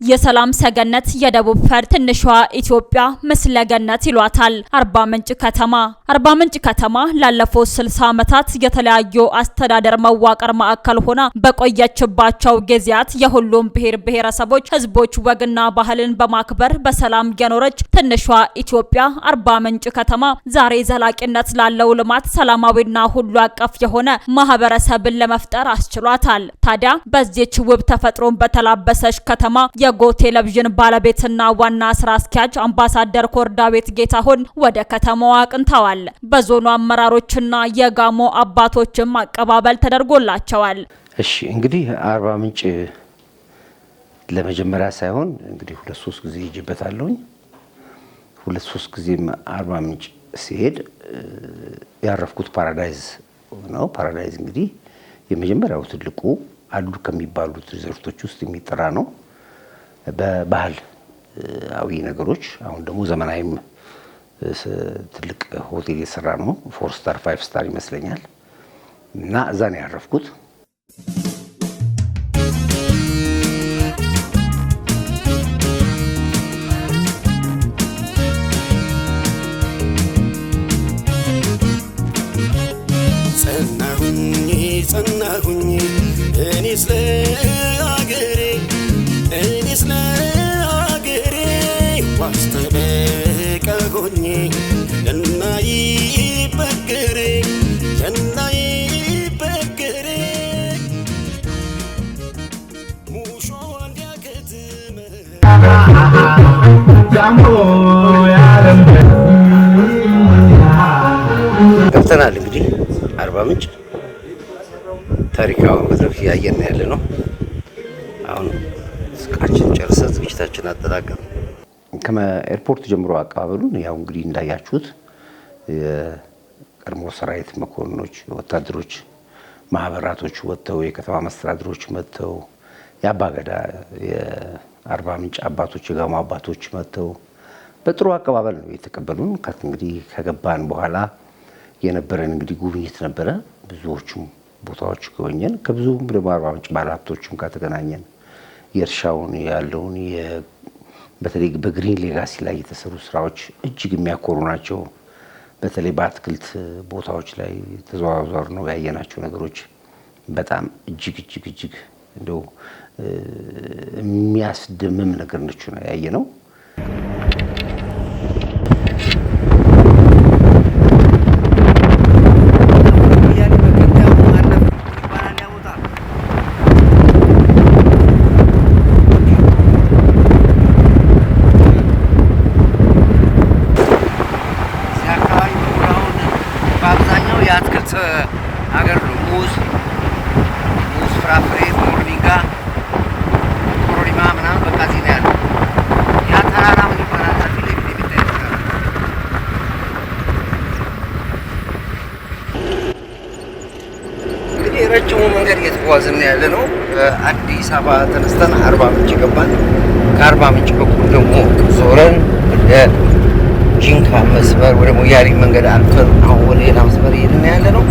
የሰላም ሰገነት የደቡብ ፈር ትንሿ ኢትዮጵያ መስለገነት ይሏታል አርባ ምንጭ ከተማ ላለፈው 60 ዓመታት የተለያዩ አስተዳደር መዋቅር ማዕከል ሆና በቆየችባቸው ጊዜያት የሁሉም ብሔር ብሔረሰቦች ህዝቦች ወግና ባህልን በማክበር በሰላም የኖረች ትንሿ ኢትዮጵያ አርባ ምንጭ ከተማ ዛሬ ዘላቂነት ላለው ልማት ሰላማዊና ሁሉ አቀፍ የሆነ ማህበረሰብን ለመፍጠር አስችሏታል። ታዲያ በዚህች ውብ ተፈጥሮን በተላበሰች ከተማ የጎ ቴሌቪዥን ባለቤትና ዋና ስራ አስኪያጅ አምባሳደር ኮርዳቤት ጌታሁን ወደ ከተማዋ አቅንተዋል። በዞኑ አመራሮችና የጋሞ አባቶችም አቀባበል ተደርጎላቸዋል። እሺ እንግዲህ አርባ ምንጭ ለመጀመሪያ ሳይሆን እንግዲህ 2-3 ጊዜ ሄጄበታለሁኝ። 2-3 ጊዜም አርባ ምንጭ ሲሄድ ያረፍኩት ፓራዳይዝ ነው። ፓራዳይዝ እንግዲህ የመጀመሪያው ትልቁ አሉ ከሚባሉት ሪዞርቶች ውስጥ የሚጠራ ነው። በባህላዊ ነገሮች አሁን ደግሞ ዘመናዊም ትልቅ ሆቴል የሰራ ነው። 4 ስታር 5 ስታር ይመስለኛል። እና እዛ ነው ያረፍኩት። ጸናሁኝ እኔስ ለአገሬ ዋስተበቀጎኝ እናይበገሬ ሙሾ እንዲያከትመ ገብተናል። እንግዲህ አርባ ምንጭ ታሪካዊ መድረክ ያየን ያለ ነው። አሁን ስቃችን ጨርሰን ዝግጅታችን አጠናቀን ከኤርፖርት ጀምሮ አቀባበሉን ያው እንግዲህ እንዳያችሁት የቀድሞ ሰራዊት መኮንኖች፣ ወታደሮች፣ ማህበራቶች ወጥተው የከተማ መስተዳድሮች መጥተው የአባገዳ የአርባ ምንጭ አባቶች የጋሞ አባቶች መጥተው በጥሩ አቀባበል ነው የተቀበሉን። እንግዲህ ከገባን በኋላ የነበረን እንግዲህ ጉብኝት ነበረ። ብዙዎቹም ቦታዎች ጎበኘን። ከብዙ አርባ ምንጭ ባለሀብቶችም ጋር ተገናኘን። የእርሻውን ያለውን በተለይ በግሪን ሌጋሲ ላይ የተሰሩ ስራዎች እጅግ የሚያኮሩ ናቸው። በተለይ በአትክልት ቦታዎች ላይ ተዘዋውረን ነው ያየናቸው ነገሮች በጣም እጅግ እንደው የሚያስደምም ነገር ነች ነው ያየነው። ሀገር ነው። ሙዝ ፍራፍሬ፣ ሞሪንጋ፣ ኮሮሪማ ምናምን በቃ እዚህ ነው ያለው። ያ ተራራ ምን ይባላል? ፊት ለፊት የሚታይ ተራራ እንግዲህ ረጅሙ መንገድ እየተጓዝን ያለ ነው። አዲስ አበባ ተነስተን አርባ ምንጭ ገባን። ከአርባ ምንጭ በኩል ደግሞ ዞረን ወደ ጂንካ መስመር ወደ ሞያሌ መንገድ አልፈን አሁን ወደ ሌላ መስመር እየሄድን ያለ ነው።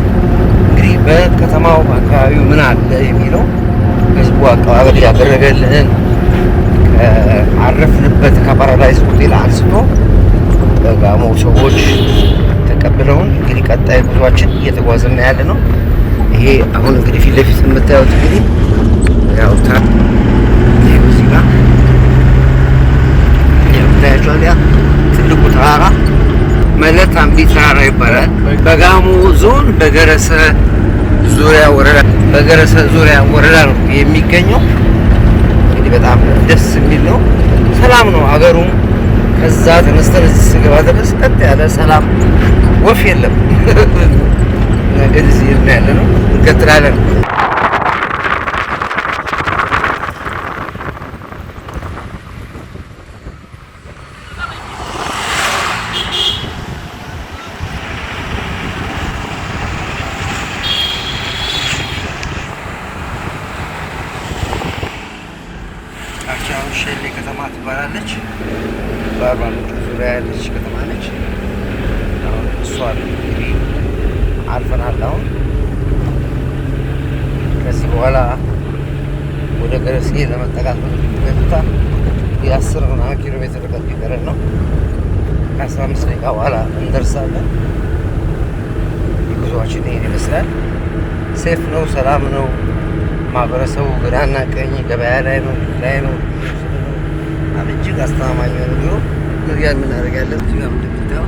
እንግዲህ በከተማው አካባቢው ምን አለ የሚለው ህዝቡ አቀባበል ያደረገልን አረፍንበት ከፓራዳይዝ ሆቴል አንስቶ በጋሞ ሰዎች ተቀብለውን እንግዲህ ቀጣይ ጉዟችን እየተጓዝን ያለ ነው። ይሄ አሁን እንግዲህ ፊት ለፊት የምታዩት እንግዲህ ያው እዚህ ጋር ታያችኋል። ያ ትልቁ ተራራ መለት አምቢ ተራራ ይባላል። በጋሞ ዞን በገረሰ ዙሪያ ወረዳ ነው የሚገኘው። እንግዲህ በጣም ደስ የሚል ነው። ሰላም ነው አገሩም። ከዛ ተነስተን እዚህ ስገባ ድረስ ቀጥ ያለ ሰላም፣ ወፍ የለም። እንደዚህ ያለ ነው። እንቀጥላለን። ሸሌ ከተማ ትባላለች። በአርባ ምንጭ ዙሪያ ያለች ከተማ ነች። አሁን እሷን እንግዲህ አልፈናል። አሁን ከዚህ በኋላ ወደ ገረሴ ለመጠጋት በቀጥታ ኪሎ ሜትር ርቀት ይቀረን ነው። ከ15 ደቂቃ በኋላ እንደርሳለን። ጉዟችን ይሄን ይመስላል። ሴፍ ነው፣ ሰላም ነው። ማህበረሰቡ ግራና ቀኝ ገበያ ላይ ነው እጅግ አስተማማኝ ነው። ቢሮ እዚያ የምናደርጋለን እዚህ ጋር እንደምታየው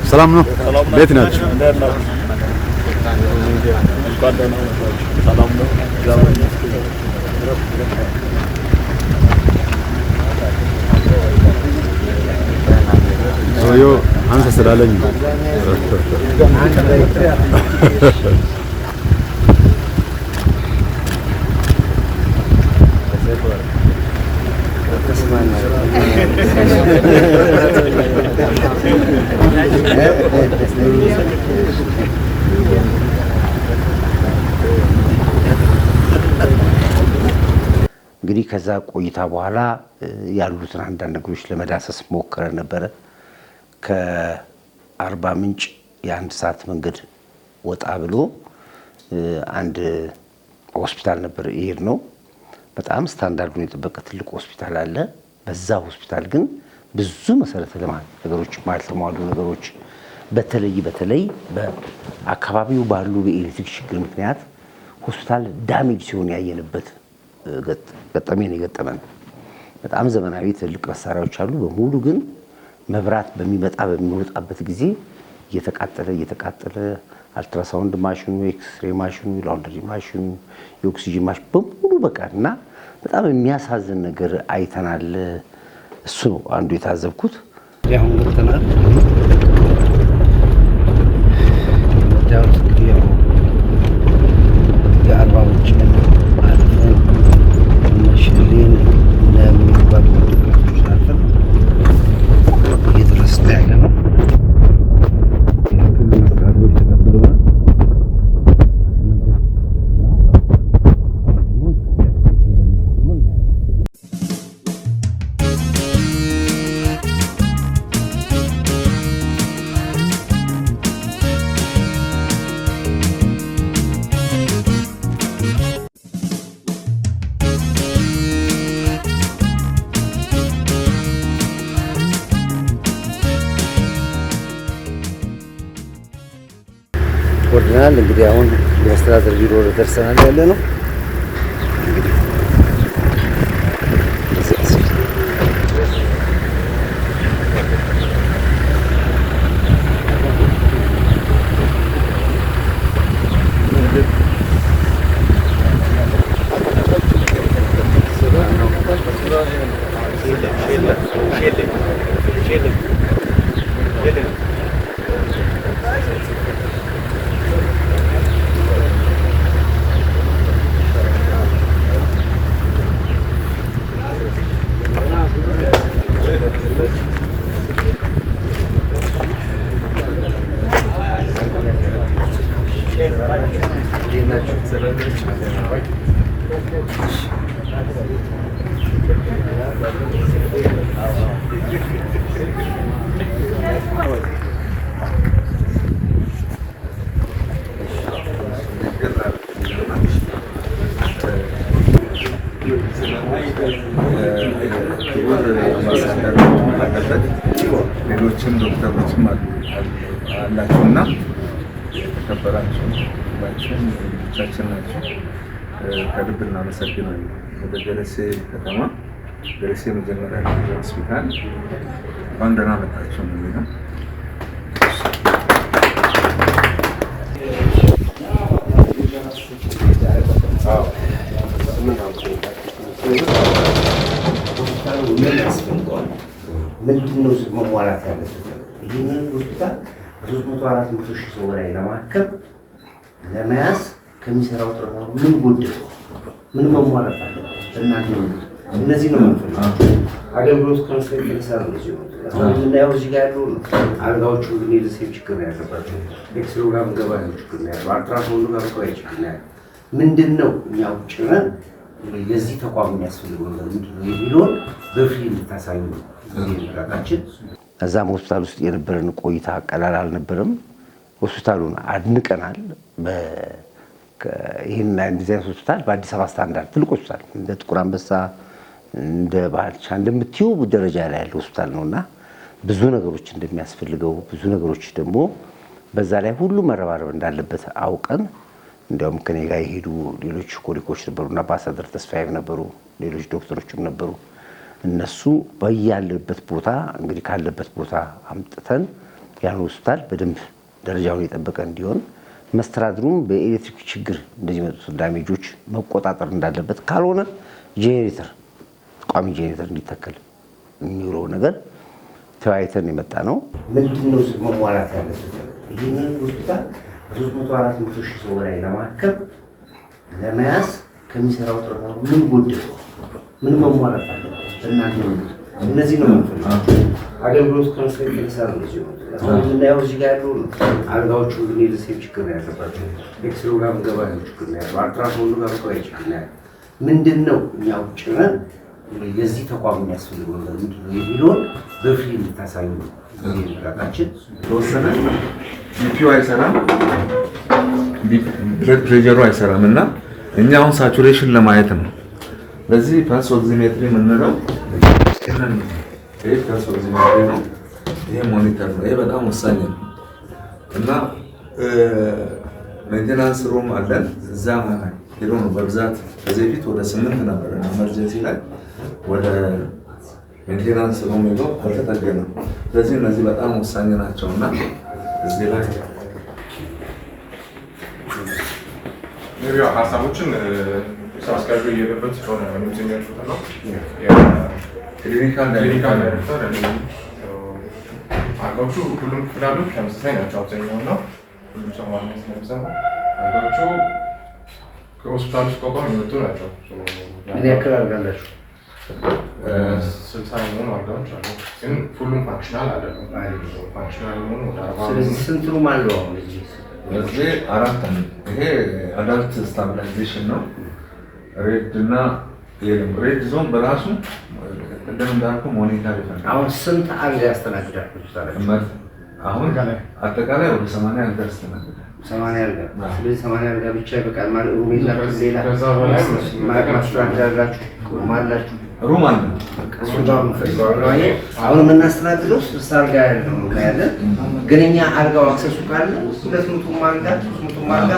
ሰላም ነው። ቤት ናችሁ? ዞዮ አንተ ስላለኝ እንግዲህ ከዛ ቆይታ በኋላ ያሉትን አንዳንድ ነገሮች ለመዳሰስ ሞክረን ነበረ። ከአርባ ምንጭ የአንድ ሰዓት መንገድ ወጣ ብሎ አንድ ሆስፒታል ነበር ይሄድ ነው። በጣም ስታንዳርዱን የጠበቀ ትልቅ ሆስፒታል አለ። በዛ ሆስፒታል ግን ብዙ መሰረተ ልማት ነገሮች ማልተሟሉ ነገሮች በተለይ በአካባቢው ባሉ በኤሌክትሪክ ችግር ምክንያት ሆስፒታል ዳሜጅ ሲሆን ያየንበት ገጠመኝ የገጠመን። በጣም ዘመናዊ ትልቅ መሳሪያዎች አሉ። በሙሉ ግን መብራት በሚወጣበት ጊዜ እየተቃጠለ አልትራሳውንድ ማሽኑ፣ ኤክስሬ ማሽኑ፣ ላውንደሪ ማሽኑ፣ የኦክሲጂን ማሽኑ በሙሉ በቃ እና በጣም የሚያሳዝን ነገር አይተናል። እሱ ነው አንዱ የታዘብኩት። አሁን ገብተናል። የአርባ ምንጭ አልፈን ሽሬን ለሚባሉ ድርጅቶች አልፈን እየደረስን ያለ ነው። የክልል መስተዳድሮች ተቀብለውናል። ወርደናል። እንግዲህ አሁን የአስተዳደር ቢሮ ደርሰናል ያለ ነው። ሌሎችም ዶክተሮችም አላችሁና የተከበራችሁ ሁላችሁም ልጆቻችን ናቸው። ከልብ እናመሰግናለን። ወደ ደረሴ ከተማ ደረሴ መጀመሪያ ሆስፒታል እንኳን ደህና መጣችሁ ነው የሚለው። ምንድነው መሟላት ያለበት? ይህንን ሆስፒታል 300-400 ሺህ ሰው በላይ ለማከም ለመያዝ ከሚሰራው ጥረት ምን ጎደለው? ምን መሟላት አለበት? እናንተ እነዚህ ነው የምንፈልገው። አገልግሎት ከመስጠት የተነሳ ነው እዚህ ነው የምናየው። እዚህ ጋር ያሉ አልጋዎቹ ግን የሪሴፕ ችግር ነው ያለባቸው። ኤክስሬው ጋር ገባ ያለው ችግር ነው ያለው። አልትራሳውንዱ ጋር ቆይ ችግር ነው ያለው። ምንድነው እኛው ጭረን የዚህ ተቋም የሚያስፈልገው ነገር ምንድነው የሚለውን በፍሬ እንድታሳዩ ነው እዚህ እዛም ሆስፒታል ውስጥ የነበረን ቆይታ ቀላል አልነበረም። ሆስፒታሉን አድንቀናል። ይሄን እንደዚህ አይነት ሆስፒታል በአዲስ አበባ ስታንዳርድ ትልቅ ሆስፒታል እንደ ጥቁር አንበሳ እንደ ባልቻ እንደምትዩ ደረጃ ላይ ያለው ሆስፒታል ነውና ብዙ ነገሮች እንደሚያስፈልገው ብዙ ነገሮች ደግሞ በዛ ላይ ሁሉ መረባረብ እንዳለበት አውቀን እንደውም ከኔ ጋር የሄዱ ሌሎች ኮሊኮች ነበሩና አምባሳደር ተስፋዬም ነበሩ፣ ሌሎች ዶክተሮችም ነበሩ። እነሱ በያለበት ቦታ እንግዲህ ካለበት ቦታ አምጥተን ያን ሆስፒታል በደንብ ደረጃውን የጠበቀ እንዲሆን መስተዳድሩም በኤሌክትሪክ ችግር እንደዚህ መጡት ዳሜጆች መቆጣጠር እንዳለበት ካልሆነ ጄኔሬተር ቋሚ ጄኔሬተር እንዲተከል የሚውለው ነገር ተወያይተን የመጣ ነው። ምንድነው መሟላት ያለበት? ይህንን ሆስፒታል 300-400 ሺህ ሰው በላይ ለማከም ለመያዝ ከሚሰራው ጥረት ምን ጎደለ? ምን መሟላት አለበት? እናንተ እነዚህ ነው የምንፈልገው። አገልግሎት ከመስጠት የተነሳ ነው እዚህ ነው የምናየው። እዚህ ጋር ያሉ አልጋዎቹ ግን የሪሴፕ ችግር ነው ያለባቸው። ኤክስሬው ጋር ገባ ያለው ችግር ነው ያለው። አልትራሳውንዱ ጋር ቆይ ችግር ነው ያለው። ምንድነው እኛው ጭረን የዚህ ተቋም የሚያስፈልገው ነገር ምንድነው የሚለውን በፍሬ እንድታሳዩ ነው እዚህ ራቃችን ተወሰነ። ቢፒው አይሰራም፣ ብለድ ፕሬሸሩ አይሰራም እና እኛ አሁን ሳቹሬሽን ለማየት ነው። ለዚህ ፐልስ ኦክሲሜትሪ የምንለው ይሄ ፐልስ ኦክሲሜትሪ ነው። ይሄ ሞኒተር ነው። ይሄ በጣም ወሳኝ ነው እና ሜንቴናንስ ሩም አለን እዛ ሄዶ ነው በብዛት ከዚህ በፊት ወደ 8 ነበር ኤመርጀንሲ ላይ ወደ ሜንቴናንስ ሩም ሄዶ አልተጠገነም። ስለዚህ እነዚህ በጣም ወሳኝ ናቸውና እዚህ ላይ ሀሳቦችን አስቀርቦ እየሄደበት ስለሆነ የሚገኛችሁት ነው። ክሊኒካል ዳይሬክተር አልጋዎቹ ሁሉም ክፍል አሉ ተመሳሳይ ናቸው። አብዛኛው ነው ሁሉም ሰው ማለት ስለሚሰማ አልጋዎቹ ከሆስፒታል ውስጥ ቆቆም የሚመጡ ናቸው። ምን ያክል አልጋላችሁ? 60 የሚሆኑ አልጋዎች አሉ፣ ግን ሁሉም ፋንክሽናል አይደሉም። ፋንክሽናል የሚሆኑ ወደ 40። ስለዚህ ስንት ሩም አለው አሁን እዚህ? እዚህ 4 ነው። ይሄ አዳልት ስታቢላይዜሽን ነው። ሬድ እና ሬድ ዞን በራሱ እንደም እንዳልኩ ሞኒተር ይፈልጋል። አሁን ስንት አልጋ ያስተናግዳል? አሁን አጠቃላይ ወደ 80 አልጋ ያስተናግዳል። 80 አልጋ። ስለዚህ 80 አልጋ ብቻ ይበቃል ማለት ሩም ይላል። ሌላ ከዛ በላይ ማስተናገዳላችሁ ማላችሁ ሩም አለ። አሁን የምናስተናግደው 60 አልጋ ያለው ነው ያለን። ግን እኛ አልጋው አክሰሱ ካለ 200 አልጋ 300 አልጋ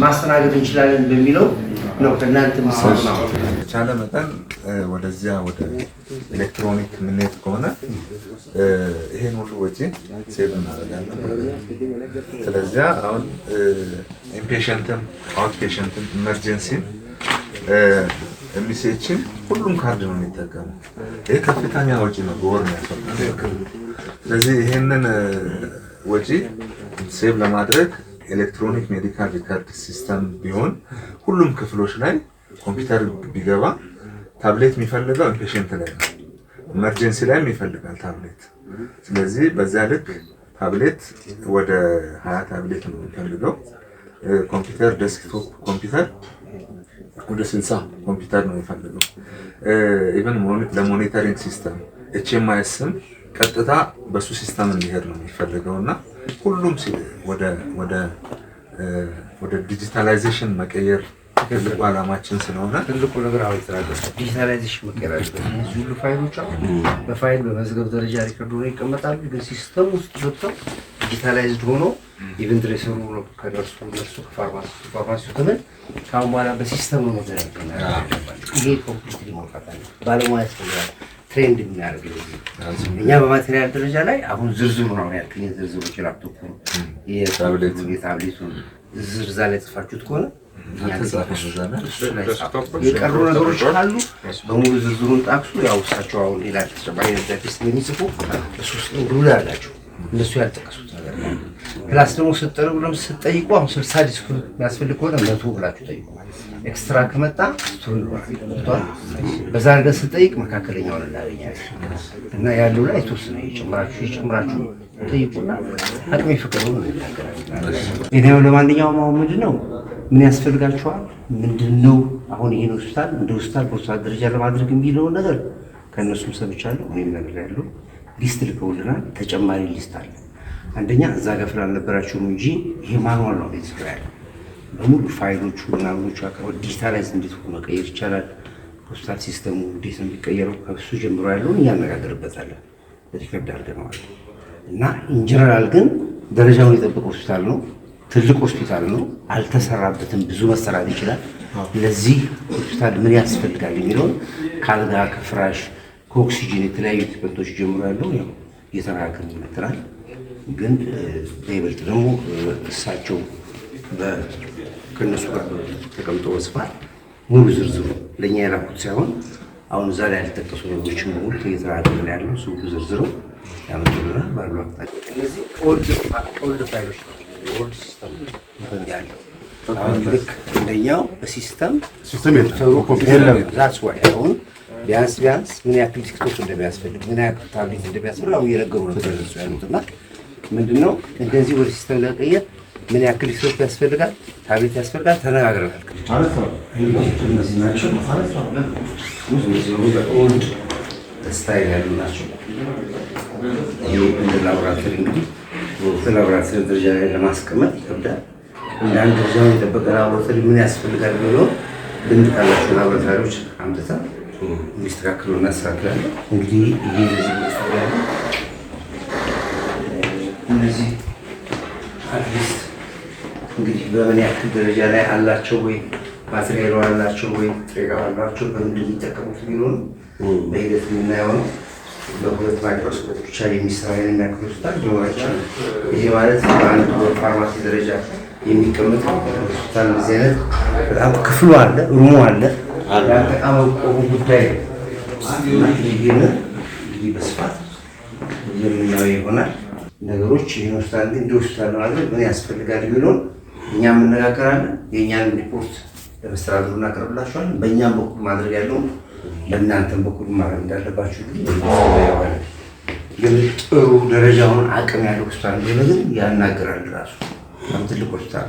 ማስተናገድ እንችላለን በሚለው ነው ከእናንተ መስራት ነው። ቻለ መጠን ወደዚያ ወደ ኤሌክትሮኒክ ምንሄድ ከሆነ ይሄን ሁሉ ወጪ ሴቭ እናደርጋለን። ስለዚህ አሁን ኢንፔሸንትም አውትፔሸንትም ኢመርጀንሲም ኤምሲኤችን ሁሉም ካርድ ነው የሚጠቀመው። ይሄ ከፍተኛ ወጪ ነው በወር የሚያስወጣው። ስለዚህ ይሄንን ወጪ ሴቭ ለማድረግ ኤሌክትሮኒክ ሜዲካል ሪከርድ ሲስተም ቢሆን ሁሉም ክፍሎች ላይ ኮምፒውተር ቢገባ ታብሌት የሚፈልገው ኢንፔሸንት ላይ ነው፣ ኢመርጀንሲ ላይም ይፈልጋል ታብሌት። ስለዚህ በዛ ልክ ታብሌት ወደ 20 ታብሌት ነው የሚፈልገው። ኮምፒውተር ዴስክቶፕ ኮምፒውተር ወደ 60 ኮምፒውተር ነው የሚፈልገው። ኢቨን ለሞኒተሪንግ ሲስተም ኤችኤምአይስም ቀጥታ በሱ ሲስተም እንዲሄድ ነው የሚፈልገውና ሁሉም ወደ ዲጂታላይዜሽን መቀየር ትልቁ ዓላማችን ስለሆነ ትልቁ ነገር አሁን ተራገሰ ዲጂታላይዜሽን መቀየር አለበት። እነዚህ ሁሉ ፋይሎች አሁን በፋይል በመዝገብ ደረጃ ሪከርድ ሆነው ይቀመጣሉ። ግን ሲስተም ውስጥ ገብተው ዲጂታላይዝድ ሆኖ ኢቨንት ሬሰሩ ነው ከደርሱ ከፋርማሲው ተመን ካሁን በኋላ በሲስተም ነው መደረግ ያለበት። ይሄ ኮምፕሊትሊ መውጣት ባለሙያ ያስፈልጋል። ትሬንድ የሚያደርግ እኛ በማቴሪያል ደረጃ ላይ አሁን ዝርዝሩ ነው ያልከኝ ዝርዝሮች ላፕቶፕ የታብሌቱ ዝርዝር ላይ ጽፋችሁት ከሆነ የቀሩ ነገሮች ካሉ በሙሉ ዝርዝሩን ጣቅሱ። ያው እሳቸው አሁን ሌላ ተጨማሪ ደብዳቤ ስለሚጽፉ እሱ ውስጥ እንግሉድ አላቸው እነሱ ያልጠቀሱት ነገር ነው። ፕላስ ደግሞ ስትጠይቁ አሁን 60 ዲስክ የሚያስፈልግ ከሆነ 100 ብላችሁ ጠይቁ። ኤክስትራ ከመጣ ስትሩ ይኖራል። በዛ አድርገህ ስጠይቅ መካከለኛውን እናገኛለን እና ያለው ላይ የተወሰነ የጨምራችሁ ጠይቁና አቅሜ ፍቅሩን እናገራለን። ይሄው ለማንኛውም አሁን ምንድነው ምን ያስፈልጋችኋል? ምንድነው አሁን ይሄን ሆስፒታል እንደ ሆስፒታል በሆስፒታል ደረጃ ለማድረግ የሚለውን ነገር ከእነሱም ሰምቻለሁ። እኔም ነግሬያለሁ። ሊስት ልከውልናል። ተጨማሪ ሊስት አለ። አንደኛ እዛ ጋር ስላልነበራችሁም እንጂ ይሄ ማኑዋል ነው የተሰራ ያለው በሙሉ ፋይሎቹ ምናምኖቹ አቅርበው ዲጂታላይዝ እንዴት መቀየር ይቻላል፣ ሆስፒታል ሲስተሙ እንዴት ነው የሚቀየረው ከሱ ጀምሮ ያለውን እያነጋገርበታለን። በሪከርድ አድርገነዋል እና ኢንጀነራል ግን ደረጃውን የጠበቀ ሆስፒታል ነው። ትልቅ ሆስፒታል ነው። አልተሰራበትም። ብዙ መሰራት ይችላል። ለዚህ ሆስፒታል ምን ያስፈልጋል የሚለውን ከአልጋ ከፍራሽ ከኦክሲጅን የተለያዩ ኢኩፕመንቶች ጀምሮ ያለው ያው እየተነጋገርን ይመጥናል። ግን በይበልጥ ደግሞ እሳቸው ከእነሱ ጋር ተቀምጦ ወስፋል ሙሉ ዝርዝሩ ለእኛ የላኩት ሳይሆን አሁን እዛ ላይ ያልተጠቀሱ ነገሮችን በሙሉ እየተነጋገርን ያለው እሱ ዝርዝሩ ያመጡልናል ባሉ አቅጣጫ። እነዚህ ኦልድ ፋይሎች ነው። ኦልድ ሲስተም ያለው አሁን ልክ እንደኛው በሲስተም የለም። ዛትስ ዋይ አሁን ቢያንስ ምን ያክል ዲስክቶፕ እንደሚያስፈልግ ምን ያክል ታብሌት እንደሚያስፈልግ አሁን እየነገሩ ነው ተደረሱ ያሉትና ምንድነው እንደዚህ ወደ ሲስተም ለቀየር ምን ያክል ዲስክቶፕ ያስፈልጋል፣ ታብሌት ያስፈልጋል ተነጋግረናል። እነዚህ ናቸው ኦልድ ስታይል ያሉ ናቸው። ይኸው እንደ ላቦራቶሪ እንግዲህ በላቦራቶሪ ደረጃ ላይ ለማስቀመጥ ይከብዳል። እንደ አንድ ደረጃውን የጠበቀ ላቦራቶሪ ምን ያስፈልጋል ብለው ልምድ ካላቸው ላቦራቶሪዎች አምጥተን እንዲስተካከሉ እናስተካክላለን። እንግዲህ ይሄ ለዚህ ያለ እነዚህ አትሊስት እንግዲህ በምን ያክል ደረጃ ላይ አላቸው ወይ ማቴሪያሉ አላቸው ወይ ጥሬ አላቸው በምንድን የሚጠቀሙት ቢሆን በሂደት የምናየው ነው። በሁለት ማይክሮስኮፕ ብቻ የሚሰራ የሚያክል ሆስፒታል ሊኖራቸው ይሄ ማለት በአንድ ፋርማሲ ደረጃ የሚቀመጥ ሆስፒታል እንደዚህ አይነት በጣም ክፍሉ አለ፣ ሩሙ አለ። ያጠቃመቆሙ ጉዳይ ይህን እንግዲህ በስፋት የምናየው ይሆናል። ነገሮች ይህን ሆስፒታል ግን እንደ ሆስፒታል ለማድረግ ምን ያስፈልጋል የሚለውን እኛም እንነጋገራለን። የእኛን ሪፖርት ለመስተዳድሩ እናቀርብላችኋለን። በእኛም በኩል ማድረግ ያለውን ለእናንተም በኩል ማድረግ እንዳለባችሁ ግን ጥሩ ደረጃውን አቅም ያለው ሆስፒታል እንደሆነ ግን ያናገራል። ራሱ በጣም ትልቅ ሆስፒታል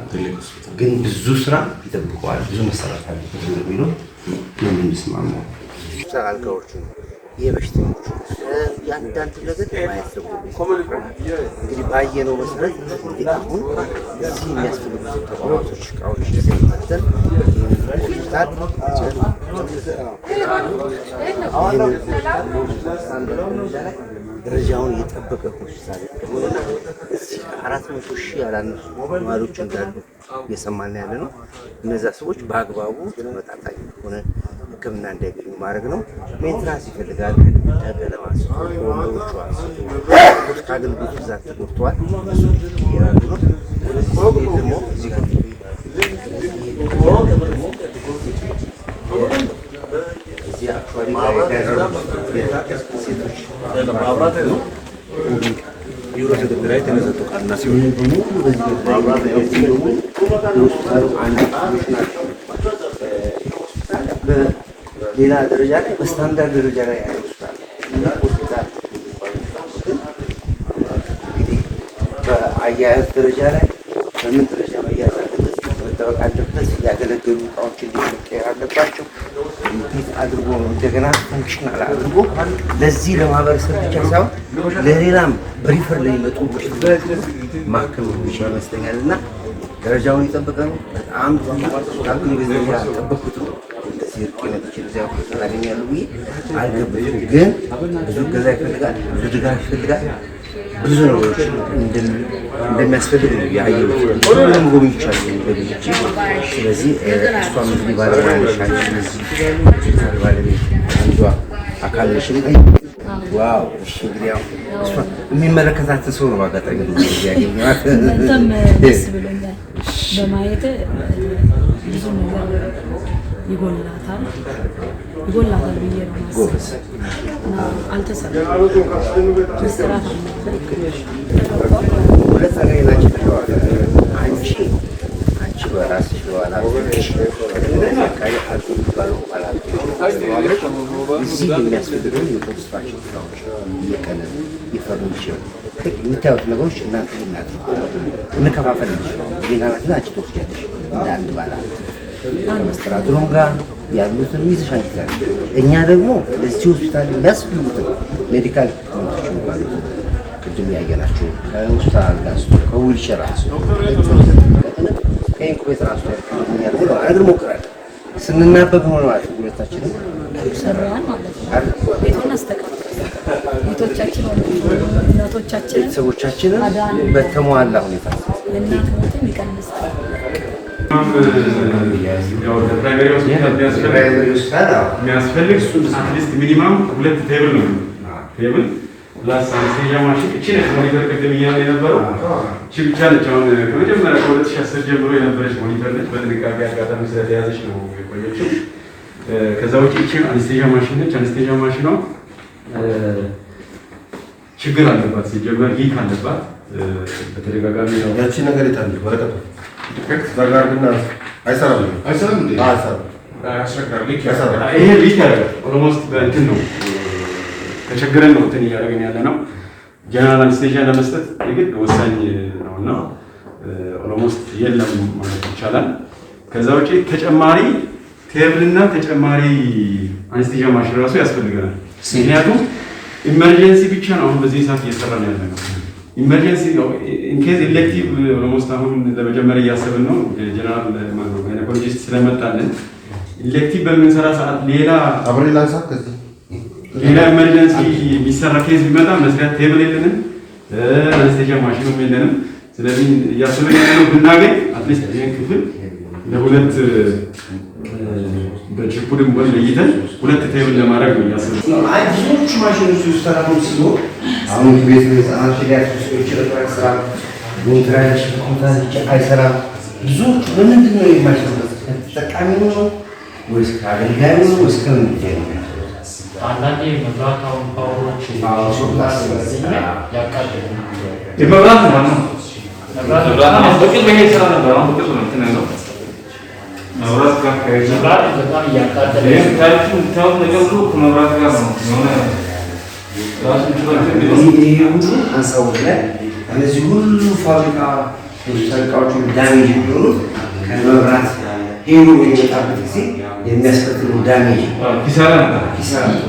ግን ብዙ ስራ ይጠብቀዋል፣ ብዙ መሰራት አለበት የሚለው ነው የምንስማማው። አልጋዎቹ የበሽተኞቹ ያንዳንዱ ነገር ማየት ነው። እንግዲህ ባየነው መሰረት አሁን እዚህ የሚያስፈልጉት ተቋማቶች እቃዎች ተሰጥተን ሆስፒታል ደረጃውን የጠበቀ ሆስፒታል እዚህ 400 ሺህ ያላነሱ ተማሪዎች እንዳሉ እየሰማን ያለ ነው። እነዛ ሰዎች በአግባቡ ተመጣጣኝ ሆነ ሕክምና እንዲያገኙ ማድረግ ነው። ሜንትራንስ ይፈልጋል። ለማስ ወንዶቹ አንስቶ ከአገልግሎት ብዛት ተጎድተዋል። ይራሉ ነው ደግሞ እዚህ ጋር እዚህ አክቹዋሊ ሴቶች ዩሮ ተገድራይ ተነዘጡ ቃልና ሲሆን ሌላ ደረጃ ላይ በስታንዳርድ ደረጃ ላይ ያሉታል እና ሆስፒታል እንግዲህ በአያያዝ ደረጃ ላይ በምን ደረጃ መያዝ አለበት፣ መጠበቅ አለበት፣ ያገለገሉ እቃዎችን ሊቀየር አለባቸው። እንዴት አድርጎ እንደገና ፈንክሽናል አድርጎ ለዚህ ለማህበረሰብ ብቻ ሳይሆን ለሌላም በሪፈር ላይ መጡ ማከም ይችላል ይመስለኛል። እና ደረጃውን የጠበቀ ነው። በጣም ካልኩኝ በዚህ ያልጠበቁት ነው። እንደዚህ ርቀት ይችላል ያገኛሉ ብዬ አልገባኝም። ግን ብዙ ገዛ ይፈልጋል፣ ብዙ ድጋፍ ይፈልጋል፣ ብዙ ነገሮች እንደሚያስፈልግ ነው ያየሁት። ሁሉም ጎብኝቻለሁ እንደዚህ። ስለዚህ እሷም እንግዲህ ባለሙያ ነሽ አንቺ ስለዚህ ባለቤት አንዷ አካል ነሽ። ዋው! እሺ እንግዲህ ያው እሷ የሚመለከታትን ሰው ነው አጋጣሚ ያገኘኋት። በጣም ደስ ብሎኛል በማየት ብዙ ነገር ይጎላታል ብዬ ነው ማስበው። አልተሰራም መስራት ሁለት ነገር ናቸው። አንቺ በራስሽ በኋላ እዚህ የሚያስፈልገው የኮንስትራክሽን ስራዎች የቀለም የፈርኒቸር የምታዩት ነገሮች እናንተ እናድርጉ እንከፋፈል እንችላለን። ይህን ኃላፊነት አንቺ ትወስጃለሽ እንደ አንድ ባለሀብት አስተዳደሩም ጋር ያሉትን ይዘሽ አንቺ ትላለሽ። እኛ ደግሞ ለዚህ ሆስፒታል የሚያስፈልጉትን ሜዲካል ኢኩዊፕመንቶች የሚባሉት ቅድም ያየናቸው ከሆስፒታል አልጋ አንስቶ ከዊልቸር አንስቶ ከኢንኩቤተር አንስቶ የሚያደርጉ ለማድረግ እንሞክራለን። ስንናበብ ሆነ ማለት ሁለታችንም ሰራን ማለት ነው። ቤቱን አስተካክል ቤቶቻችን እናቶቻችን ቤተሰቦቻችንን በተሟላ ሁኔታ የእናት ሞትን ይቀንስ የሚያስፈልግ አትሊስት ሚኒማም 2 ቴብል ነው። ቴብል ፕላስ አንስተኛ ማሽን እቺ ነች። ሞኒተር ቅድም እያለ የነበረው እቺ ብቻ ነች። አሁን ከመጀመሪያ ከ2010 ጀምሮ የነበረች ሞኒተር ነች። በጥንቃቄ አጋጣሚ ስለተያዘች ነው የቆየችው። ከዛ ውጭ እቺ አንስተኛ ማሽን ነች። አንስተኛ ማሽኗ ችግር አለባት። ሲጀመር ሊክ አለባት በተደጋጋሚ ነው። ያቺ ነገር የታለ ወረቀቱ ዲፌክት ዘጋርግና አይሰራም እንዴ? አይሰራም። ያስቸግራል። ይሄ ሊክ ያደርጋል። ኦልሞስት በእንትን ነው ተቸግረን ነው እንትን እያደረግን ያለ ነው። ጀነራል አንስቴዥያ ለመስጠት የግድ ወሳኝ ነውና ኦልሞስት የለም ማለት ይቻላል። ከዛ ውጪ ተጨማሪ ቴብልና ተጨማሪ አንስቴዥያ ማሽን ራሱ ያስፈልገናል። ምክንያቱም ኢመርጀንሲ ብቻ ነው አሁን በዚህ ሰዓት እየሰራን ያለ ነው። ኢመርጀንሲ ነው ኢንኬዝ ኤሌክቲቭ ኦልሞስት አሁን ለመጀመሪያ እያሰብን ነው። ጀነራል ማነው ጋይናኮሎጂስት ስለመጣልን ኤሌክቲቭ በምንሰራ ሰዓት ሌላ አብሬላንሳ ከዚህ ሌላ ኢመርጀንሲ የሚሰራ ኬዝ ቢመጣ መስሪያ ቴብል የለንም፣ አንስቴዥያ ማሽኑም የለንም። ስለዚህ እያሰብን ያለነው ብናገኝ አትሊስት ይሄን ክፍል ለሁለት በችፑድም ወል ለይተን 2 ቴብል ለማድረግ ነው እያሰብን። አይ ብዙዎቹ ማሽኖች ይስተካከሉ ሲሆን አሁን ቤት ህፃናት ሊያስፈልግ ይችላል። ስራ ሞንትራሽ ኮንታንት አይሰራም። ብዙዎቹ በምንድን ነው የማይሰሩት? ተጠቃሚ ነው ወይስ ከአገልጋይ ነው ወይስ ከምንድን ነው? አንዳንዴ መብራት አሁን ፓወሮች የመብራት ነው ነው በቅርብ ይሄ ስራ ነበር። አሁን በቅርብ ነው እንትን ያለው መብራት ጋር ከመብራት በጣም እያቃጠለ ታውቁ ነገር ሁሉ ከመብራት ጋር ነው የሆነ ራሱ ይሄ ሁሉ አንሳው ላይ እነዚህ ሁሉ ፋብሪካ ተሽከርካሪዎች ዳሜጅ የሚሆኑት ከመብራት ሄዶ የሚመጣበት ጊዜ የሚያስከትለው ዳሜጅ ኪሳራ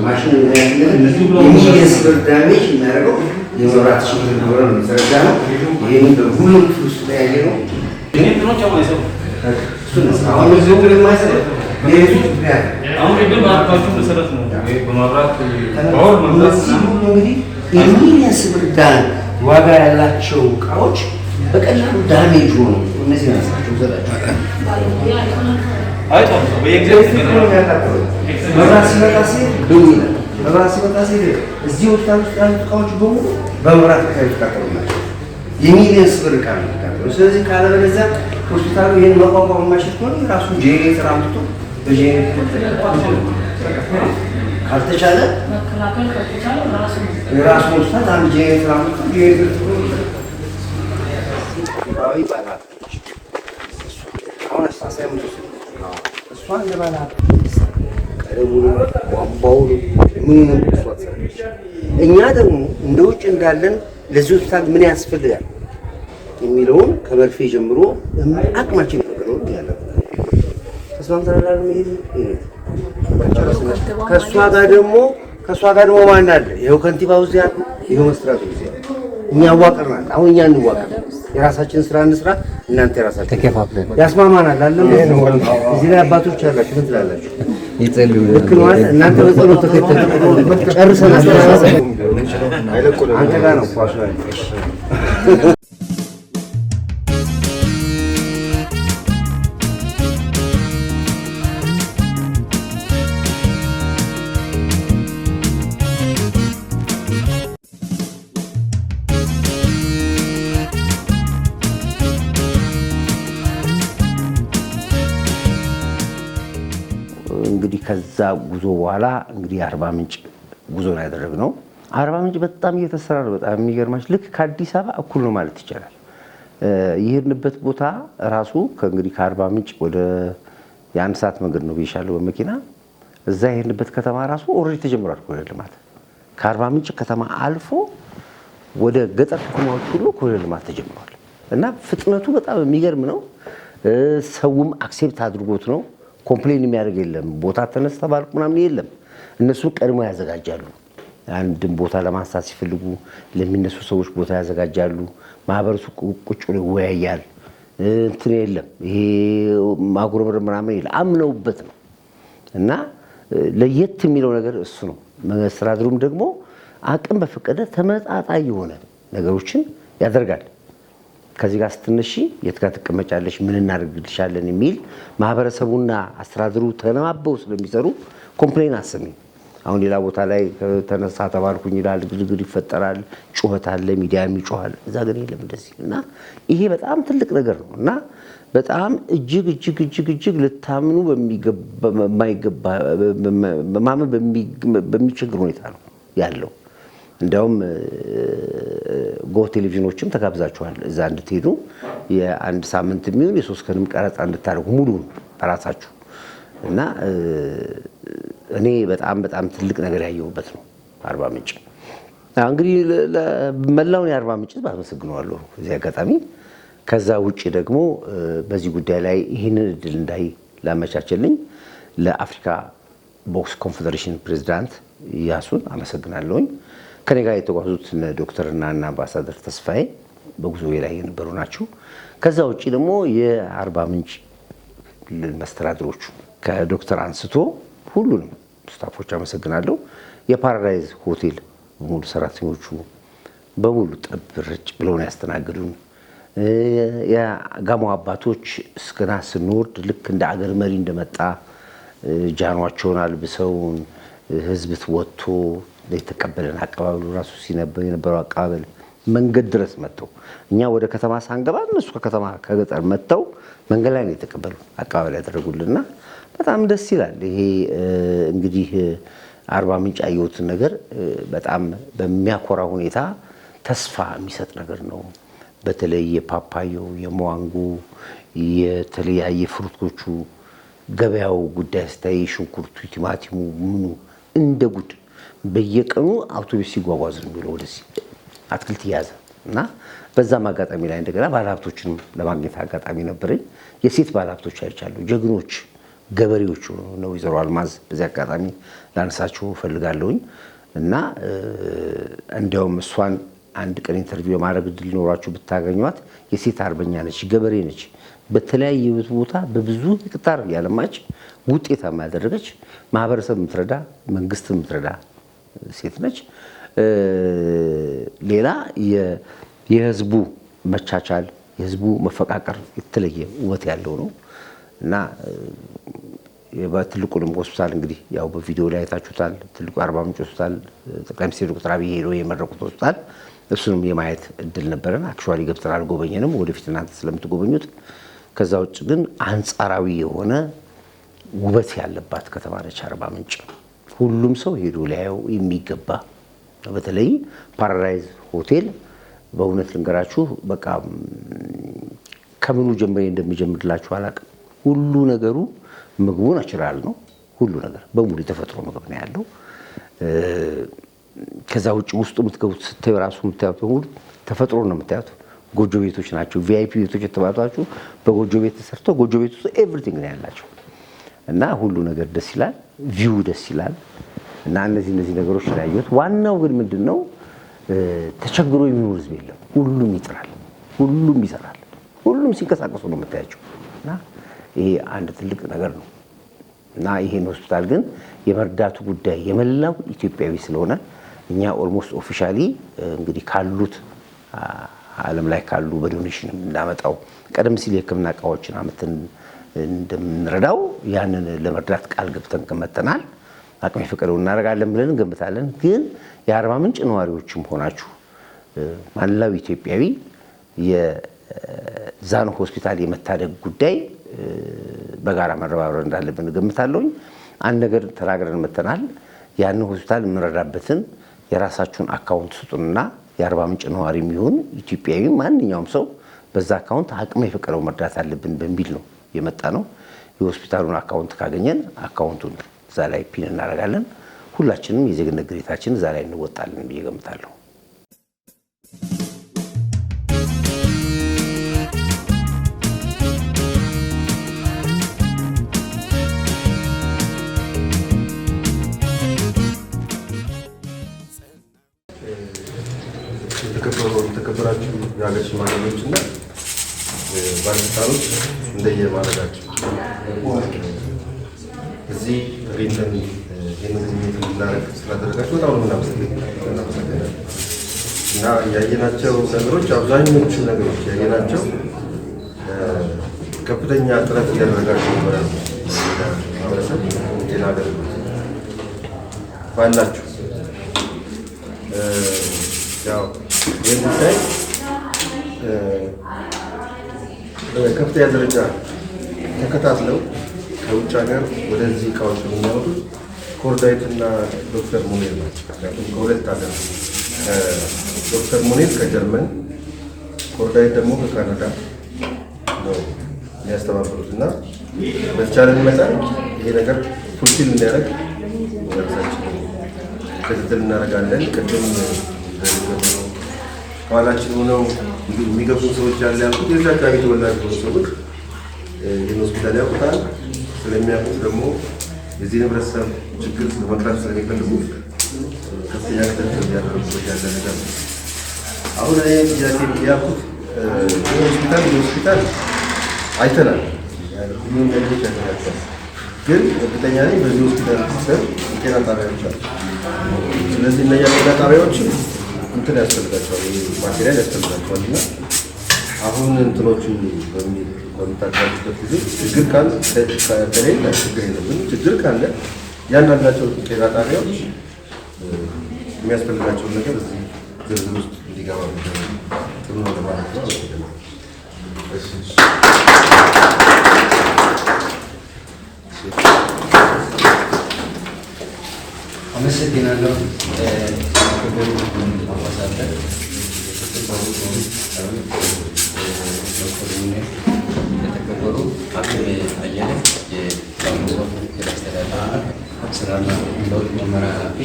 ማሽን የሚሊየንስ ብር ዳሜጅ የሚያደርገው የመብራት ችግር እንደሆነ ነው የተረዳ ነው። ይህንን በሁሉም ክፍል ውስጥ ያየ ነው። አሁን እዚህ ሁሉ የማይሰራ ሌሎች ምክንያት አሁን ግን በአርባችሁ መሰረት ነው በመብራት ፓወር መብራት ሁሉ እንግዲህ የሚሊየንስ ብር ዋጋ ያላቸው እቃዎች በቀላሉ ዳሜጅ ሆኑ። እነዚህ ናቸው ዘላቸው አይቷል በየጊዜው መብራት ሲመጣ ሲሄድ ብኝ ይላል። መብራት ሲመጣ ሲሄድ እዚህ ሆስፒታል ውስጥ ያሉት እቃዎች በሙሉ በመብራት የተቃጠሉ ናቸው። የሚሊየንስ ብር እቃ ነው የተቃጠሉ። ስለዚህ ካለበለዚያ ሆስፒታሉ ይህን መቋቋም የማይችል ከሆነ የራሱ ጄኔሬተር አምጥቶ በጄኔሬተር ካልተቻለ መከላከል ከተቻለ የራሱ ሆስፒታል አንድ ጄኔሬተር አምጥቶ ጄኔሬተር ይባላል። አሁን አስተሳሰብ እሷን ለባላት ቀለሙን ቧንቧውን ምንም እሷት እኛ ደግሞ እንደ ውጭ እንዳለን ለዚህ ሆስፒታል ምን ያስፈልጋል የሚለውን ከመርፌ ጀምሮ አቅማችን ፈቅደውን ያለው ተስማምተናል። መሄድ ከእሷ ጋር ደግሞ ማን አለ? ይኸው ከንቲባው እዚያ ያሉ፣ ይኸው መስራቱ እዚያ እኛ አዋቅርናል። አሁን እኛ እንዋቀር፣ የራሳችን ስራ እንስራ፣ እናንተ የራሳችሁ ተከፋፍለን ያስማማናል አለ። እዚህ ላይ አባቶች አላችሁ፣ ምን ትላላችሁ? ይጸልዩ። ልክ ነው አይደል? እናንተ በጸሎት ተከተሉ። ጨርሰናል። አንተ ጋር ነው ኳሱ ያለው። እንግዲህ ከዛ ጉዞ በኋላ እንግዲህ አርባ ምንጭ ጉዞ ነው ያደረግነው። አርባ ምንጭ በጣም እየተሰራ ነው። በጣም የሚገርማች ልክ ከአዲስ አበባ እኩል ነው ማለት ይቻላል። የሄድንበት ቦታ ራሱ ከእንግዲህ ከአርባ ምንጭ ወደ የ1 ሰዓት መንገድ ነው ብዬሻለሁ በመኪና። እዛ የሄድንበት ከተማ ራሱ ኦልሬዲ ተጀምሯል ኮሪደር ልማት። ከአርባ ምንጭ ከተማ አልፎ ወደ ገጠር ከተማዎች ሁሉ ኮሪደር ልማት ተጀምሯል እና ፍጥነቱ በጣም የሚገርም ነው። ሰውም አክሴፕት አድርጎት ነው። ኮምፕሌን የሚያደርግ የለም። ቦታ ተነስተ ባልኩ ምናምን የለም። እነሱ ቀድሞ ያዘጋጃሉ። አንድን ቦታ ለማንሳት ሲፈልጉ ለሚነሱ ሰዎች ቦታ ያዘጋጃሉ። ማህበረሰቡ ቁጭ ብሎ ይወያያል። እንትን የለም ይሄ ማጉረምረም ምናምን የለም። አምነውበት ነው እና ለየት የሚለው ነገር እሱ ነው። መስተዳድሩም ደግሞ አቅም በፈቀደ ተመጣጣኝ የሆነ ነገሮችን ያደርጋል። ከዚህ ጋር ስትነሺ የት ጋር ትቀመጫለሽ፣ ምን እናደርግልሻለን የሚል ማህበረሰቡና አስተዳድሩ ተነባበው ስለሚሰሩ ኮምፕሌን አሰሚኝ። አሁን ሌላ ቦታ ላይ ተነሳ ተባልኩኝ ይላል፣ ግርግር ይፈጠራል፣ ጩኸት አለ፣ ሚዲያም ይጮሃል። እዛ ግን የለም እንደዚህ እና ይሄ በጣም ትልቅ ነገር ነው እና በጣም እጅግ ልታምኑ ማመን በሚቸግር ሁኔታ ነው ያለው። እንዲያውም ጎ ቴሌቪዥኖችም ተጋብዛችኋል እዛ እንድትሄዱ የአንድ ሳምንት የሚሆን የ3 ቀንም ቀረጻ እንድታደርጉ ሙሉ ራሳችሁ እና እኔ በጣም ትልቅ ነገር ያየሁበት ነው አርባ ምንጭ። እንግዲህ መላውን የአርባ ምንጭ ባመሰግነዋለሁ እዚህ አጋጣሚ። ከዛ ውጪ ደግሞ በዚህ ጉዳይ ላይ ይህንን እድል እንዳይ ላመቻቸልኝ ለአፍሪካ ቦክስ ኮንፌዴሬሽን ፕሬዝዳንት ያሱን አመሰግናለሁኝ። ከኔ ጋር የተጓዙት ዶክተርና አምባሳደር ተስፋዬ በጉዞ ላይ የነበሩ ናቸው። ከዛ ውጪ ደግሞ የአርባ ምንጭ መስተዳድሮቹ ከዶክተር አንስቶ ሁሉንም ስታፎች አመሰግናለሁ። የፓራዳይዝ ሆቴል ሙሉ ሰራተኞቹ በሙሉ ጠብረጭ ብለው ነው ያስተናገዱን። የጋሞ አባቶች እስከና ስንወርድ ልክ እንደ አገር መሪ እንደመጣ ጃኗቸውን አልብሰውን ህዝብ ወጥቶ የተቀበለን አቀባበሉ ራሱ ሲነበር የነበረው አቀባበል መንገድ ድረስ መጥተው እኛ ወደ ከተማ ሳንገባ እነሱ ከከተማ ከገጠር መጥተው መንገድ ላይ ነው የተቀበሉ አቀባበል ያደረጉልና በጣም ደስ ይላል። ይሄ እንግዲህ አርባ ምንጭ ያየሁትን ነገር በጣም በሚያኮራ ሁኔታ ተስፋ የሚሰጥ ነገር ነው። በተለይ የፓፓዮ፣ የማንጎ፣ የተለያየ ፍሩቶቹ ገበያው ጉዳይ ስታይ ሽንኩርቱ፣ ቲማቲሙ ምኑ እንደ ጉድ በየቀኑ አውቶቡስ ሲጓጓዝ ነው የሚለው ወደዚህ አትክልት ያዘ እና በዛም አጋጣሚ ላይ እንደገና ባለሀብቶችን ለማግኘት አጋጣሚ ነበረኝ። የሴት ባለሀብቶች አይቻለሁ። ጀግኖች ገበሬዎቹ ነው ወይዘሮ አልማዝ በዚህ አጋጣሚ ላነሳችሁ ፈልጋለሁኝ እና እንዲያውም እሷን አንድ ቀን ኢንተርቪው ማድረግ እድል ሊኖራችሁ ብታገኟት የሴት አርበኛ ነች፣ ገበሬ ነች። በተለያየ ቦታ በብዙ ሄክታር ያለማች ውጤታማ ያደረገች ማህበረሰብ የምትረዳ መንግስት የምትረዳ ሴት ነች። ሌላ የህዝቡ መቻቻል የህዝቡ መፈቃቀር የተለየ ውበት ያለው ነው እና በትልቁንም ሆስፒታል እንግዲህ ያው በቪዲዮ ላይ አይታችሁታል። ትልቁ አርባ ምንጭ ሆስፒታል ጠቅላይ ሚኒስትር ዶክተር አብይ ሄዶ የመረቁት ሆስፒታል እሱንም የማየት እድል ነበረን። አክቹዋሊ ገብተን አልጎበኘንም፣ ወደፊት እናንተ ስለምትጎበኙት። ከዛ ውጭ ግን አንጻራዊ የሆነ ውበት ያለባት ከተማ ነች አርባ ምንጭ። ሁሉም ሰው ሄዶ ሊያየው የሚገባ በተለይ ፓራዳይዝ ሆቴል በእውነት ልንገራችሁ በቃ ከምኑ ጀምሬ እንደሚጀምርላችሁ አላውቅም። ሁሉ ነገሩ ምግቡ ናቹራል ነው። ሁሉ ነገር በሙሉ የተፈጥሮ ምግብ ነው ያለው። ከዛ ውጭ ውስጡ የምትገቡት ስታዩ ራሱ የምታዩት በሙሉ ተፈጥሮ ነው የምታዩት። ጎጆ ቤቶች ናቸው። ቪአይፒ ቤቶች የተባሏችሁ በጎጆ ቤት ተሰርተው ጎጆ ቤት ውስጥ ኤቭሪቲንግ ነው ያላቸው እና ሁሉ ነገር ደስ ይላል። ቪው ደስ ይላል እና እነዚህ ነገሮች ያዩት። ዋናው ግን ምንድነው ተቸግሮ የሚኖር ህዝብ የለም። ሁሉም ይጥራል፣ ሁሉም ይሰራል፣ ሁሉም ሲንቀሳቀሱ ነው የምታያቸው እና ይሄ አንድ ትልቅ ነገር ነው እና ይሄን ሆስፒታል ግን የመርዳቱ ጉዳይ የመላው ኢትዮጵያዊ ስለሆነ እኛ ኦልሞስት ኦፊሻሊ እንግዲህ ካሉት ዓለም ላይ ካሉ በዶኔሽን እንዳመጣው ቀደም ሲል የሕክምና እቃዎችን አመተን እንደምንረዳው ያንን ለመርዳት ቃል ገብተን ከመተናል። አቅም የፈቀደው እናደርጋለን ብለን እንገምታለን። ግን የአርባ ምንጭ ነዋሪዎችም ሆናችሁ ማንላው ኢትዮጵያዊ የዛኑ ሆስፒታል የመታደግ ጉዳይ በጋራ መረባረብ እንዳለብን እንገምታለሁ። አንድ ነገር ተናግረን መተናል። ያን ሆስፒታል የምንረዳበትን የራሳችሁን አካውንት ስጡንና የአርባ ምንጭ ነዋሪ የሚሆን ኢትዮጵያዊ ማንኛውም ሰው በዛ አካውንት አቅም የፈቀደው መርዳት አለብን በሚል ነው የመጣ ነው። የሆስፒታሉን አካውንት ካገኘን አካውንቱን እዛ ላይ ፒን እናደርጋለን። ሁላችንም የዜግነት ግዴታችን እዛ ላይ እንወጣለን ብዬ ገምታለሁ። የተከበራችሁ የሀገር ሽማግሌዎችና ባለስልጣኖች እንደየማዕረጋቸው እዚህ ተገኝተን ይህንን ግንኙነት እንድናደርግ ስላደረጋችሁ በጣም ነው እናመሰግናለን። እና ያየናቸው ነገሮች አብዛኞቹ ነገሮች ያየናቸው ከፍተኛ ጥረት እያደረጋችሁ ነበረ። ማህበረሰብ ጤና አገልግሎት ባላችሁ ያው ይህን ጉዳይ ከፍተኛ ደረጃ ተከታትለው ከውጭ ሀገር ወደዚህ እቃዎች የሚያወጡት ኮርዳይት እና ዶክተር ሙኒር ናቸው። ምክንያቱም ከሁለት ሀገር ዶክተር ሙኒር ከጀርመን፣ ኮርዳይት ደግሞ ከካናዳ ነው የሚያስተባብሩት እና በተቻለን መጠን ይሄ ነገር ፉልፊል እንዲያደርግ ራሳችን ክትትል እናደርጋለን። ቅድም ከኋላችን ሆነው የሚገቡ ሰዎች ያሉት የዛ አካባቢ ተወላጅ የሆኑ ሰዎች ይህን ሆስፒታል ያውቁታል። ስለሚያውቁት ደግሞ የዚህ ህብረተሰብ ችግር ለመቅረፍ ስለሚፈልጉ ከፍተኛ ክትትል ያደረጉበት ያለ ነገር ነው። አሁን እኔ ጥያቄ ያልኩት ሆስፒታል አይተናል፣ ሁሉም ነገሮች አይተናቸዋል። ግን እርግጠኛ ነኝ በዚህ ሆስፒታል ስር ጤና ጣቢያዎች አሉ። ስለዚህ እነኛ ጤና ጣቢያዎችን እንትን ያስፈልጋቸዋል፣ ማቴሪያል ያስፈልጋቸዋል እና አሁን እንትኖቹ በሚታቀርቡበት ጊዜ ችግር ከሌለ ችግር የለብን። ችግር ካለ እያንዳንዳቸው ጤና ጣቢያዎች የሚያስፈልጋቸውን ነገር እዚህ ዝርዝር ውስጥ እንዲገባ ጥሩ ነው ለማለት ነው። አመሰግናለሁ። አምባሳደር የተከበሩ ሐኪም አየለ የጋሞ ዞን አስተዳደር ስራና ለውጥ መመሪያ ኃላፊ፣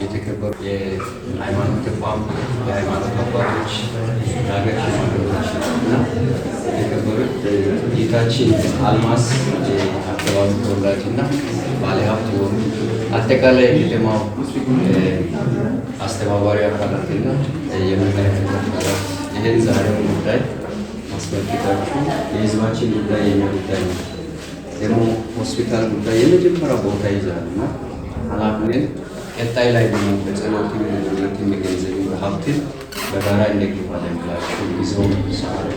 የተከበሩ የሃይማኖት ተቋም የሃይማኖት አባቶች፣ የሀገር ሽማግሌዎች እና የተከበሩት ጌታችን አልማዝ የአካባቢ ተወላጅ እና ባለሀብት የሆኑ አጠቃላይ የከተማው አስተባባሪ አካላትና የሚመለከቱ አካላት ይህን ዛሬው ጉዳይ ማስመልከታችሁ የህዝባችን ጉዳይ የኛ ጉዳይ ነው። ደግሞ ሆስፒታል ጉዳይ የመጀመሪያ ቦታ ይዛልና ኃላፊነት ቀጣይ ላይ ደግሞ በጸሎት የሚገንዘብ በሀብትን በጋራ እንደግፋለን ብላችሁ ይዘው ሰዓቱ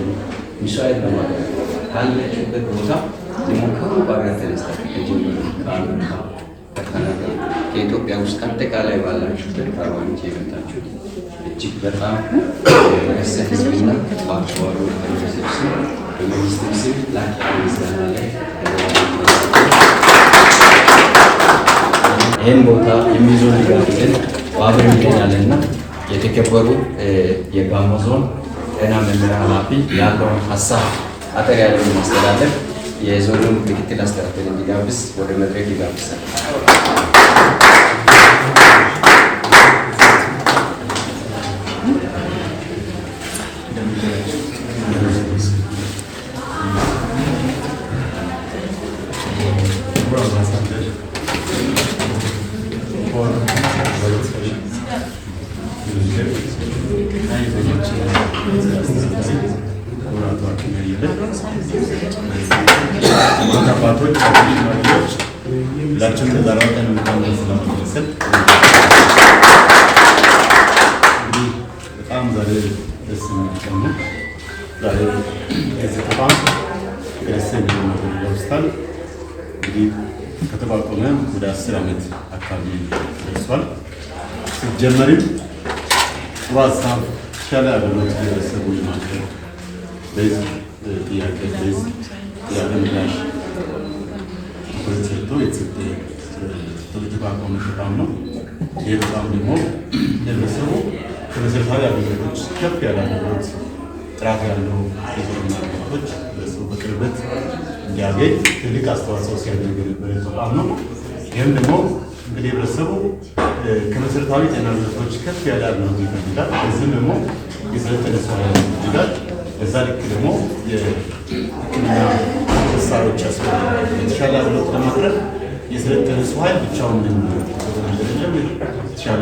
ሚሳኤል ለማድረግ ካለችበት ቦታ ደግሞ ከሩቅ ሀገር ተነስታችሁ ከጀመሩ ከአሜሪካ ከካናዳ ከኢትዮጵያ ውስጥ አጠቃላይ ባላችሁበት ከአርባ ምንጭ የመጣችሁ እጅግ በጣም የመሰል ህዝብና በአካባቢ በቤተሰብ ስም በመንግስትም ስም ላቅ ምስጋና ላይ ይህን ቦታ የሚዞን ሊጋብዘን በአብረን ይገኛልና የተከበሩ የጋሞ ዞን ጤና መምሪያ ኃላፊ ያለውን ሀሳብ አጠር ያለውን ማስተላለፍ የዞኑን ምክትል አስተዳደር እንዲጋብዝ ወደ መድረክ ይጋብዛል። አባቶች ሽማግሌዎች ሁላችንም ተዛራው ቀን እንኳን ስለማመሰል እንግዲህ በጣም ዛሬ ደስ የሚል ቀን ነው። ዛሬ ከዚህ ተቋም ገረሰን ሆስፒታል እንግዲህ ከተቋቋመ ወደ 10 ዓመት አካባቢ ደርሷል። ሲጀመርም ጥሩ ሀሳብ የተሻለ አገልግሎት ለህብረተሰቡ ለማቅረብ በህዝብ ጥያቄ በህዝብ ጥያቄ ምላሽ ሰጥቶ የተሰጠ የተቋቋመ ተቋም ነው። ይህ ተቋም ደግሞ ለህብረተሰቡ ከመሰረታዊ አገልግሎቶች ከፍ ያለ አገልግሎት ጥራት ያለው የሕክምና አገልግሎቶች ህብረተሰቡ በቅርበት እንዲያገኝ ትልቅ አስተዋጽኦ ሲያደርግ የነበረ ተቋም ነው። ይህም ደግሞ እንግዲህ ህብረተሰቡ ከመሰረታዊ ጤና ዘርፎች ከፍ ያለ አገልግሎት ይፈልጋል። እዚህም ደግሞ የሰለጠነ ሰው ኃይል ይፈልጋል። በዛ ልክ ደግሞ የሕክምና መሳሪያዎች ያስፈልጋል። የተሻለ አገልግሎት ለማቅረብ የሰለጠነ ሰው ኃይል ብቻውን የተሻለ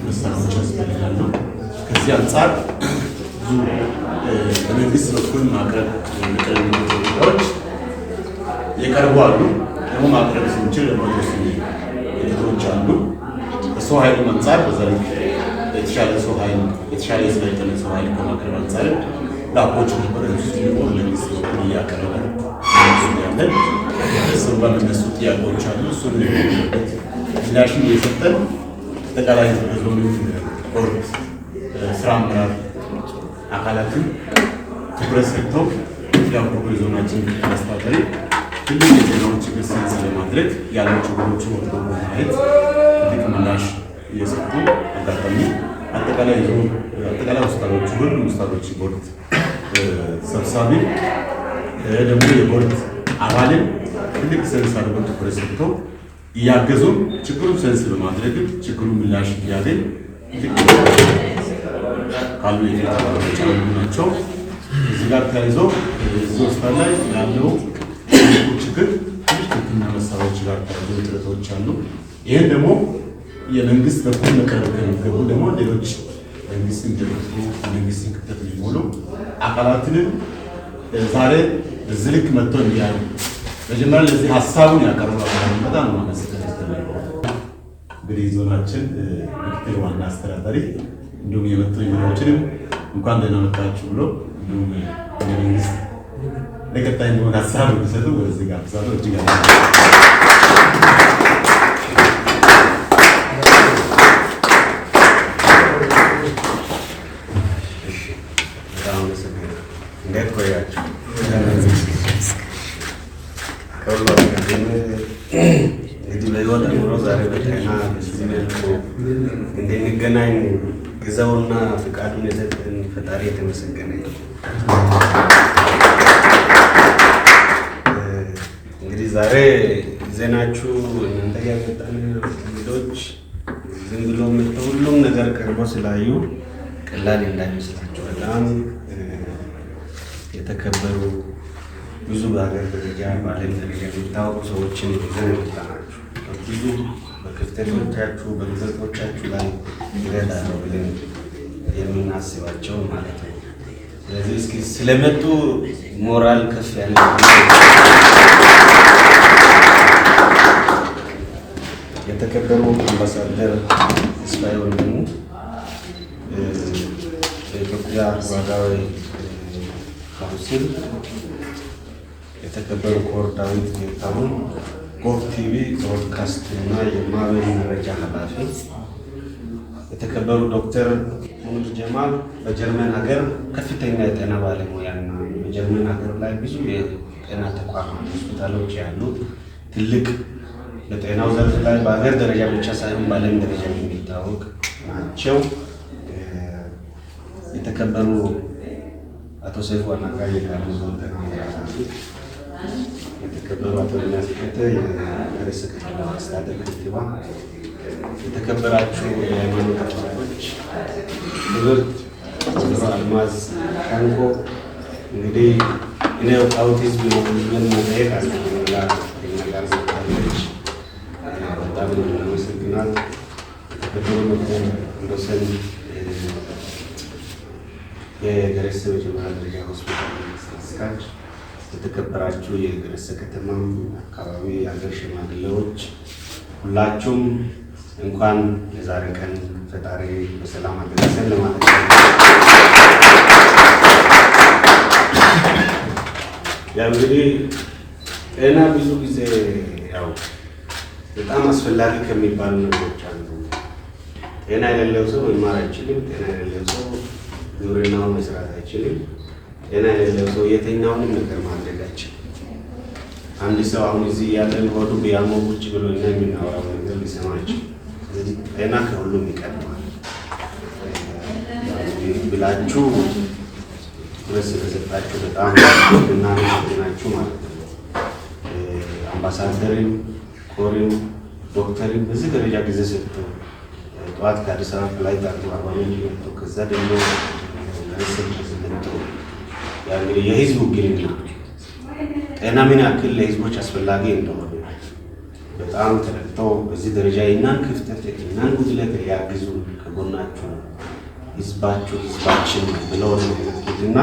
መሳሪያዎች ያስፈልጋሉ። ከዚህ አንጻር ብዙ በመንግስት በኩል ማቅረብ የሚጠይቁ የቀርቡ አሉ። ደግሞ ማቅረብ ስንችል ደግሞ ሂደቶች አሉ። ከሰው ኃይሉ አንጻር በዛ ልክ የተሻለ ሰው ኃይል የተሻለ የሰለጠነ ሰው ኃይል ከማቅረብ አንጻር ላቦች ደግሞ መንግስት በኩል እያቀረበ ያለን እሱ በሚነሱ ጥያቄዎች አሉ። እሱን ምላሽን እየሰጠን አጠቃላይ ዞን ቦርድ ስራ አመራር አካላትን ትኩረት ሰጥተው ያቆዩ ዞናችን አስተዳዳሪ ትልቅ የጤናውን ችግር ሰንስ ለማድረግ ያለው ችግሮችን ወጥቶ በማየት ትልቅ ምላሽ እየሰጡ አጋጣሚ አጠቃላይ ሆስፒታሎች ሁሉም ሆስፒታሎች ቦርድ ሰብሳቢ ደግሞ የቦርድ አባልን ትልቅ ሰንስ አድርገው ትኩረት ሰጥተው እያገዙም ችግሩን ሰንስ በማድረግ ችግሩን ምላሽ እያገኝ ካሉ የጤና ባለሙያዎች አንዱ ናቸው። እዚህ ጋር ተያይዞ እዚህ ሆስፒታል ላይ ያለው ችግር ሕክምና መሳሪያዎች ጋር ተያይዞ እጥረቶች አሉ። ይህን ደግሞ የመንግስት በኩል መቀረብ ከሚገቡ ደግሞ ሌሎች መንግስትን ደግፉ መንግስትን ክፍተት የሚሞሉ አካላትንም ዛሬ በዚህ ልክ መጥተው እንዲያዩ መጀመሪያ ለዚህ ሀሳቡን ያቀረቡ አካላት በጣም ነው ማመስገን ያስፈልጋል። እንግዲህ ዞናችን ምክትል ዋና አስተዳዳሪ እንዲሁም የመጡ ሚዲያዎችንም እንኳን ደህና መጣችሁ ብሎ እንዲሁም መንግስት ለቀጣይ እንደሆነ ሀሳብ እንዲሰጡ ወደዚህ ጋር ብዛት እጅግ እንዴት ቆያችሁ? እንግዲህ በህይወት ኑሮ ዛሬ በጤና በዚህ መልኩ እንድንገናኝ ጊዜውና ፍቃዱን የሰጠን ፈጣሪ የተመሰገነ ይሁን። እንግዲህ ዛሬ ዜናችሁ እናንተ ያመጣን እንግዶች ዝም ብሎ መጥተው ሁሉም ነገር ቀርቦ ስላዩ ቀላል እንዳይመስላችሁ በጣም የተከበሩ ብዙ በሀገር ደረጃ በዓለም ደረጃ የሚታወቁ ሰዎችን ይዘን የመጣናችሁ ብዙ በክፍተቶቻችሁ በግዘቶቻችሁ ላይ ይረዳሉ ብለን የምናስባቸው ማለት ነው። ስለዚህ እስኪ ስለመጡ ሞራል ከፍ ያለ የተከበሩ አምባሳደር ተስፋዬ ወንድሙ በኢትዮጵያ ዋጋዊ ካውንስል፣ የተከበሩ ኮር ዳዊት ጌታሁን ጎፍ ቲቪ ብሮድካስት እና የማህበራዊ መረጃ ኃላፊ፣ የተከበሩ ዶክተር ሙሉር ጀማል በጀርመን ሀገር ከፍተኛ የጤና ባለሙያና በጀርመን ሀገር ላይ ብዙ የጤና ተቋማት ሆስፒታሎች ያሉ ትልቅ በጤናው ዘርፍ ላይ በሀገር ደረጃ ብቻ ሳይሆን በዓለም ደረጃ የሚታወቅ ናቸው። የተከበሩ አቶ ሰይፉ አናጋሪ የካሉ ዞን ጤና ኃላፊ፣ የተከበሩ አቶ ልናስ ከተ የርዕሰ ከተማ አስተዳደር ከንቲባ፣ የተከበራችሁ የሃይማኖት አባቶች፣ ክብርት ወይዘሮ አልማዝ ሻንቆ፣ እንግዲህ እኔ ወጣሁት ህዝብ ነው ምን መጠየቅ አለ ጋር መጣለች። በጣም እናመሰግናል። የተከበሩ ዶክተር ወንዶሰን የገረሰ መጀመሪያ ደረጃ ሆስፒታል አስኪያጅ፣ የተከበራችሁ የገረሰ ከተማ አካባቢ የሀገር ሽማግሌዎች ሁላችሁም እንኳን የዛሬ ቀን ፈጣሪ በሰላም አደረሰን ለማለት ነው። ያው እንግዲህ ጤና ብዙ ጊዜ ያው በጣም አስፈላጊ ከሚባሉ ነገሮች አንዱ። ጤና የሌለው ሰው መማር አይችልም። ጤና የሌለው ሰው ግብርናውን መስራት አይችልም። ጤና የሌለው ሰው የትኛውንም ነገር ማድረግ አይችልም። አንድ ሰው አሁን እዚህ ያለን ሆዱ ቢያመው ቁጭ ብሎ እና የምናወራው ነገር ሊሰማ አይችልም። ስለዚህ ጤና ከሁሉም ይቀድማል ብላችሁ ድረስ ስለሰጣችሁ በጣም እናመሰግናችሁ ማለት ነው። አምባሳደርም ኮሪም ዶክተርን በዚህ ደረጃ ጊዜ ሰጥተው ጠዋት ከአዲስ አበባ ፍላይት አድርጎ 40 ሚሊዮን መጥተው ከዛ ደግሞ መጥተው ያ እንግዲህ የህዝቡ ግንኙነት ጤና ምን ያክል ለህዝቦች አስፈላጊ እንደሆነ በጣም ተረድተው በዚህ ደረጃ የእናን ክፍተት የእናን ጉድለት ሊያግዙ ከጎናችሁ ህዝባችን ብለው እና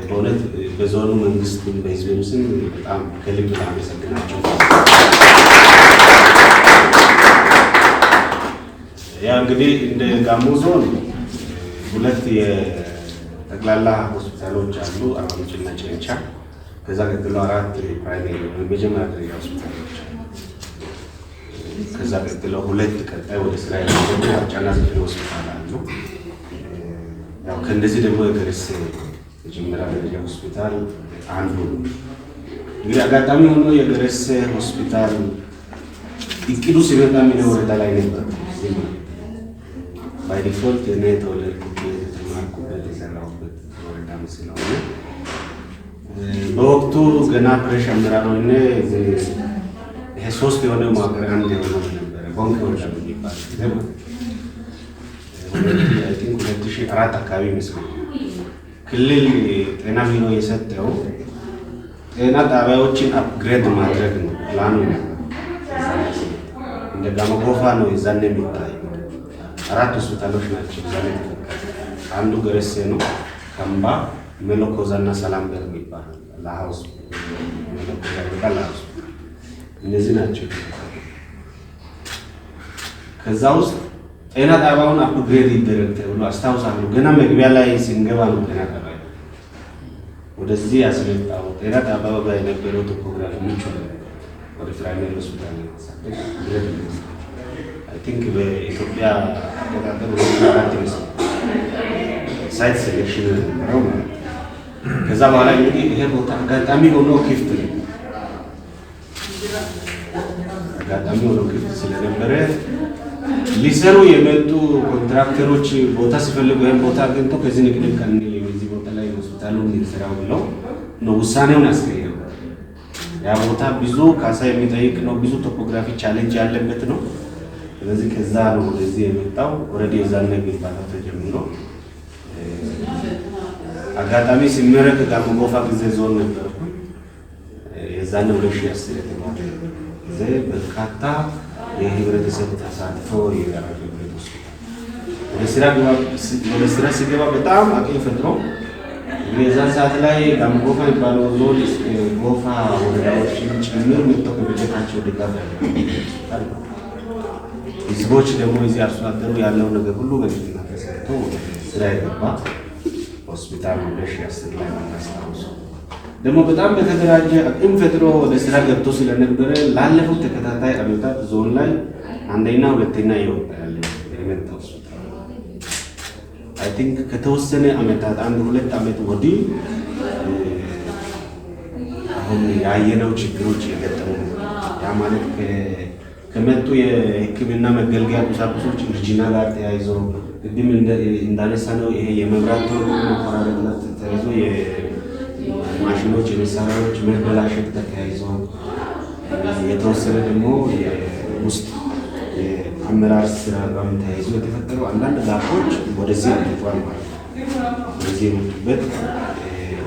በእውነት በዞኑ መንግስት በህዝብም ስም በጣም ከልብ አመሰግናቸው። ያ እንግዲህ እንደ ጋሞ ዞን 2 የጠቅላላ ሆስፒታሎች አሉ፣ አርባ ምንጭና ጨንቻ። ከዛ ቀጥሎ 4 ፕራይሜሪ የመጀመሪያ ደረጃ ሆስፒታሎች አሉ። ከዛ ቀጥሎ 2 ቀጣይ ወደ ስራ የሚገቡ አርጫና ዘፈን ሆስፒታል አሉ። ያው ከእንደዚህ ደግሞ የገረሴ የመጀመሪያ ደረጃ ሆስፒታል አንዱ ነው። እንግዲህ አጋጣሚ ሆኖ የገረሴ ሆስፒታል እቅዱ ሲመጣ ምን ወረዳ ላይ ነበር ባይ ዲፎልት እኔ የተወለድኩበት የተማርኩበት የሰራሁበት ወረዳ ስለሆነ በወቅቱ ገና ፍሬሽ አመራር ሆኜ ይሄ 3 የሆነ መዋቅር አንድ የሆነ ነበረ ቦንኬ ወረዳ የሚባል ጊዜ ማለት ነው። 2004 አካባቢ ይመስላል ክልል ጤና ቢሮ የሰጠው ጤና ጣቢያዎችን አፕግሬድ ማድረግ ነው ፕላኑ ነው። እንደ ጋሞ ጎፋ ነው የዛኔ የሚታይ 4 ሆስፒታሎች ናቸው ዛሬ ተፈቀደ። አንዱ ገረሴ ነው፣ ከምባ፣ መለኮዛና ሰላምበር የሚባል ለሃውስ መለኮዛ ይባላል ለሃውስ እነዚህ ናቸው። ከዛ ውስጥ ጤና ጣቢያውን አፕግሬድ ይደረግ ተብሎ አስታውሳለሁ። ገና መግቢያ ላይ ሲንገባ ነው ጤና ጣቢያ ወደዚህ ያስመጣው። ጤና ጣቢያው ጋር የነበረው ቶፖግራፊ ምቹ ነው። ወደ ፕራይመሪ ሆስፒታል ነው ግሬድ አይ ቲንክ በኢትዮጵያ አቆጣጠር ወደ ሳይት ሴሌክሽን ነው። ከዛ በኋላ እንግዲህ ይሄ ቦታ አጋጣሚ ሆኖ ክፍት ነው። አጋጣሚ ሆኖ ክፍት ስለነበረ ሊሰሩ የመጡ ኮንትራክተሮች ቦታ ሲፈልጉ ይሄን ቦታ አግኝቶ ከዚህ ንግድ ቀን የዚህ ቦታ ላይ ሆስፒታሉን እንዲሰራው ብለው ነው ውሳኔውን ያስቀየሩ። ያ ቦታ ብዙ ካሳ የሚጠይቅ ነው፣ ብዙ ቶፖግራፊ ቻሌንጅ ያለበት ነው። ስለዚህ ከዛ ነው ወደዚህ የመጣው። ኦልሬዲ የዛን ግንባታ ተጀምሮ አጋጣሚ ሲመረቅ ጋሞ ጎፋ ጊዜ ዞን ነበርኩ። የዛን 2010 የተባለ ጊዜ በርካታ የህብረተሰብ ተሳትፎ ያደረገበት ወደ ስራ ሲገባ በጣም አቅም ፈጥሮ የዛን ሰዓት ላይ ጋሞ ጎፋ የሚባለው ዞን ጎፋ ወረዳዎችን ጭምር መጥተው ከበጀታቸው ድጋፍ ያደርጋሉ። ህዝቦች ደግሞ እዚህ አርሶ አደሩ ያለው ነገር ሁሉ በግልና ተሰርቶ ስራ የገባ ሆስፒታል 2010 ላይ ማናስታውሱ ደግሞ በጣም በተደራጀ አቅም ፈጥሮ ወደ ስራ ገብቶ ስለነበረ ላለፉት ተከታታይ ዓመታት ዞን ላይ አንደኛ ሁለተኛ ይወጣ ያለው የመጣ ሆስፒታል አይ ቲንክ ከተወሰነ ዓመታት 1-2 ዓመት ወዲህ አሁን ያየነው ችግሮች የገጠሙ ያ ማለት ከመጡ የሕክምና መገልገያ ቁሳቁሶች እርጅና ጋር ተያይዞ ቅድም እንዳነሳ ነው ይሄ የመብራት መቆራረጥ ጋር ተያይዞ የማሽኖች የመሳሪያዎች መበላሸት ጋር ተያይዞ የተወሰነ ደግሞ የውስጥ የአመራር ስራ ጋር ተያይዞ የተፈጠሩ አንዳንድ ዛፎች ወደዚህ አድርጓል ማለት ነው። ወደዚህ የመጡበት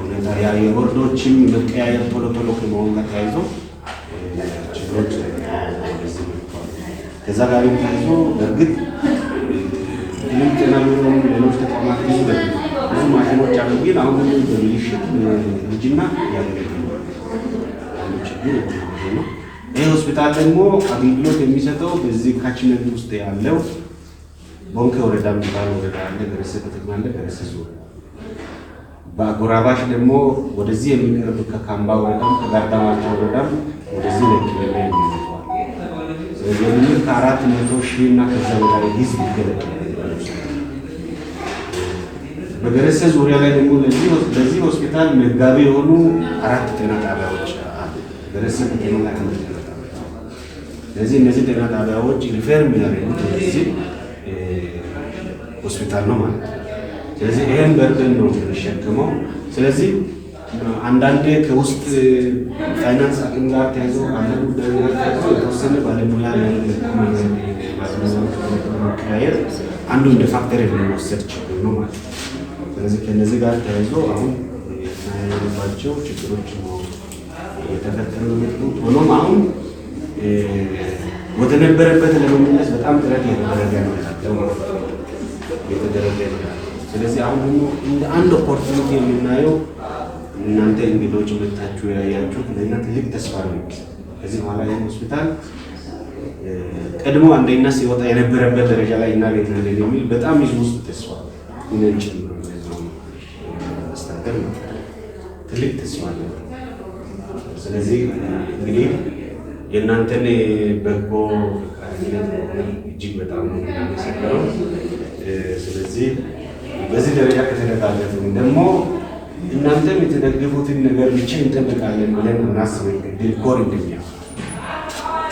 ሁኔታ ያ የቦርዶችም መቀያየር ቶሎ ቶሎ ከመሆን ጋር ተያይዞ ችግሮች ወደዚህ መጥተዋል። ከዛ ጋር ተያይዞ በእርግጥ ጤና ቢሮም ሌሎች ተቋማት ብዙ ማሽኖች አሉ፣ ግን አሁን በሚሽት ልጅና ያገለግሉ ችግር ነው። ይህ ሆስፒታል ደግሞ አገልግሎት የሚሰጠው በዚህ ካችመንት ውስጥ ያለው ቦንኬ ወረዳ የሚባል ወረዳ አለ፣ ገረሴ ከተማ አለ፣ ገረሴ ዞን በአጎራባሽ ደግሞ ወደዚህ የሚቀርብ ከካምባ ወረዳም ከጋርዳማቻ ወረዳም ወደዚህ ለክልል የሚመጣው ስለዚህ ከ400,000 እና ከዛ በላይ ህዝብ ይገለጣል። በገረሴ ዙሪያ ላይ ደግሞ ለዚህ ሆስፒታል መጋቢ የሆኑ 4 ጤና ጣቢያዎች አሉ። ገረሴ ከተማ ላይ 1 ጤና ጣቢያ። ስለዚህ እነዚህ ጤና ጣቢያዎች ሪፌር የሚያደርጉት ለዚህ ሆስፒታል ነው ማለት ነው። ስለዚህ ይሄን በርደን ነው የሚሸከመው። ስለዚህ አንዳንዴ ከውስጥ ፋይናንስ አቅም ጋር ተያይዞ አንዳንድ ጉዳይ ጋር ተያይዞ የተወሰነ ባለሙያ መቀያየር አንዱ እንደ ፋክተር የሚወሰድ ችግር ነው ማለት ነው። ስለዚህ ከነዚህ ጋር ተያይዞ አሁን ያሉባቸው ችግሮች ነው የተፈጠሩ። ሆኖም አሁን ወደ ነበረበት ለመመለስ በጣም ጥረት እየተደረገ ነው ያለው ማለት ነው የተደረገ ነው። ስለዚህ አሁን ደግሞ እንደ አንድ ኦፖርቹኒቲ የምናየው እናንተ እንግዶች መጣችሁ ያያችሁት ለእኛ ትልቅ ተስፋ ነው። ከዚህ በኋላ ይህን ሆስፒታል ቀድሞ አንደኛ ሲወጣ የነበረበት ደረጃ ላይ እናገኛለን የሚል በጣም ህዝብ ውስጥ ተስፋ ይነን ጭምር ማስተካከል ነው ትልቅ ተስፋ ነው። ስለዚህ እንግዲህ የእናንተን በጎ እጅግ በጣም ነው የሚያመሰግነው። ስለዚህ በዚህ ደረጃ ከተደጋገፍን ደግሞ እናንተም የተደገፉትን ነገር ብቻ እንጠብቃለን ብለን እናስበን። ዲኮር እንደሚያ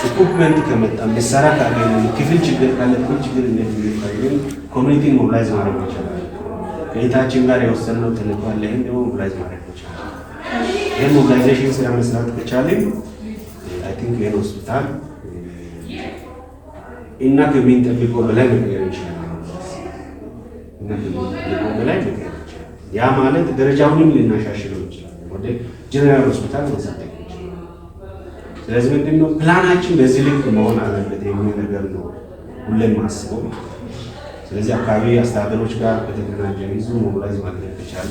ኢኩፕመንት ከመጣ መሳሪያ ካገኘን ክፍል ችግር ካለ ክፍል ችግር እንደሚፈጠር ኮሚኒቲን ሞቢላይዝ ማድረግ ይችላል። ከእይታችን ጋር የወሰነው ተልዕኮ ይሄን ደግሞ ሞቢላይዝ ማድረግ ይችላል። ይሄን ሞቢላይዜሽን ስራ መስራት ከቻልን አይ ቲንክ ይሄን ሆስፒታል እና ከሚንጠብቀው በላይ መቀየር ይችላል። እና ከሚንጠብቀው በላይ መቀየር ይችላል። ያ ማለት ደረጃውንም ልናሻሽለው ይችላል። ወደ ጀነራል ሆስፒታል ማሳደግ ይችላል። ስለዚህ ምንድነው ፕላናችን በዚህ ልክ መሆን አለበት የሚል ነገር ነው ሁሌም ማስበው። ስለዚህ አካባቢ አስተዳደሮች ጋር በተገናኘ ህዝቡ ሞቢላይዝ ማድረግ ከቻለ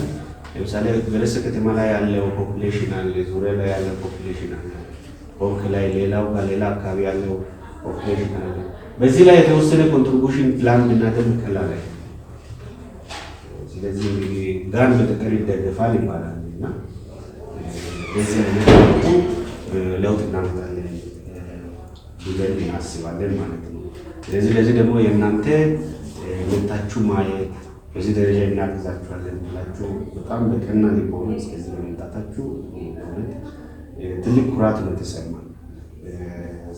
ለምሳሌ በደሴ ከተማ ላይ ያለው ፖፑሌሽን አለ፣ ዙሪያ ላይ ያለው ፖፑሌሽን አለ፣ ቦንክ ላይ ሌላው ጋር ሌላ አካባቢ ያለው ፖፑሌሽን አለ። በዚህ ላይ የተወሰነ ኮንትሪቢዩሽን ፕላን ብናደርግ ቀላል አይደለም። ስለዚህ ጋር በተቀር ይደገፋል ይባላል እና በዚህ አይነት ለውጥ እናመጣለን ብለን እናስባለን ማለት ነው። ስለዚህ ለዚህ ደግሞ የእናንተ መታችሁ ማየት በዚህ ደረጃ እናግዛችኋለን ብላችሁ በጣም በቀና ሊሆኑ እስከዚህ በመምጣታችሁ ትልቅ ኩራት ነው የተሰማን።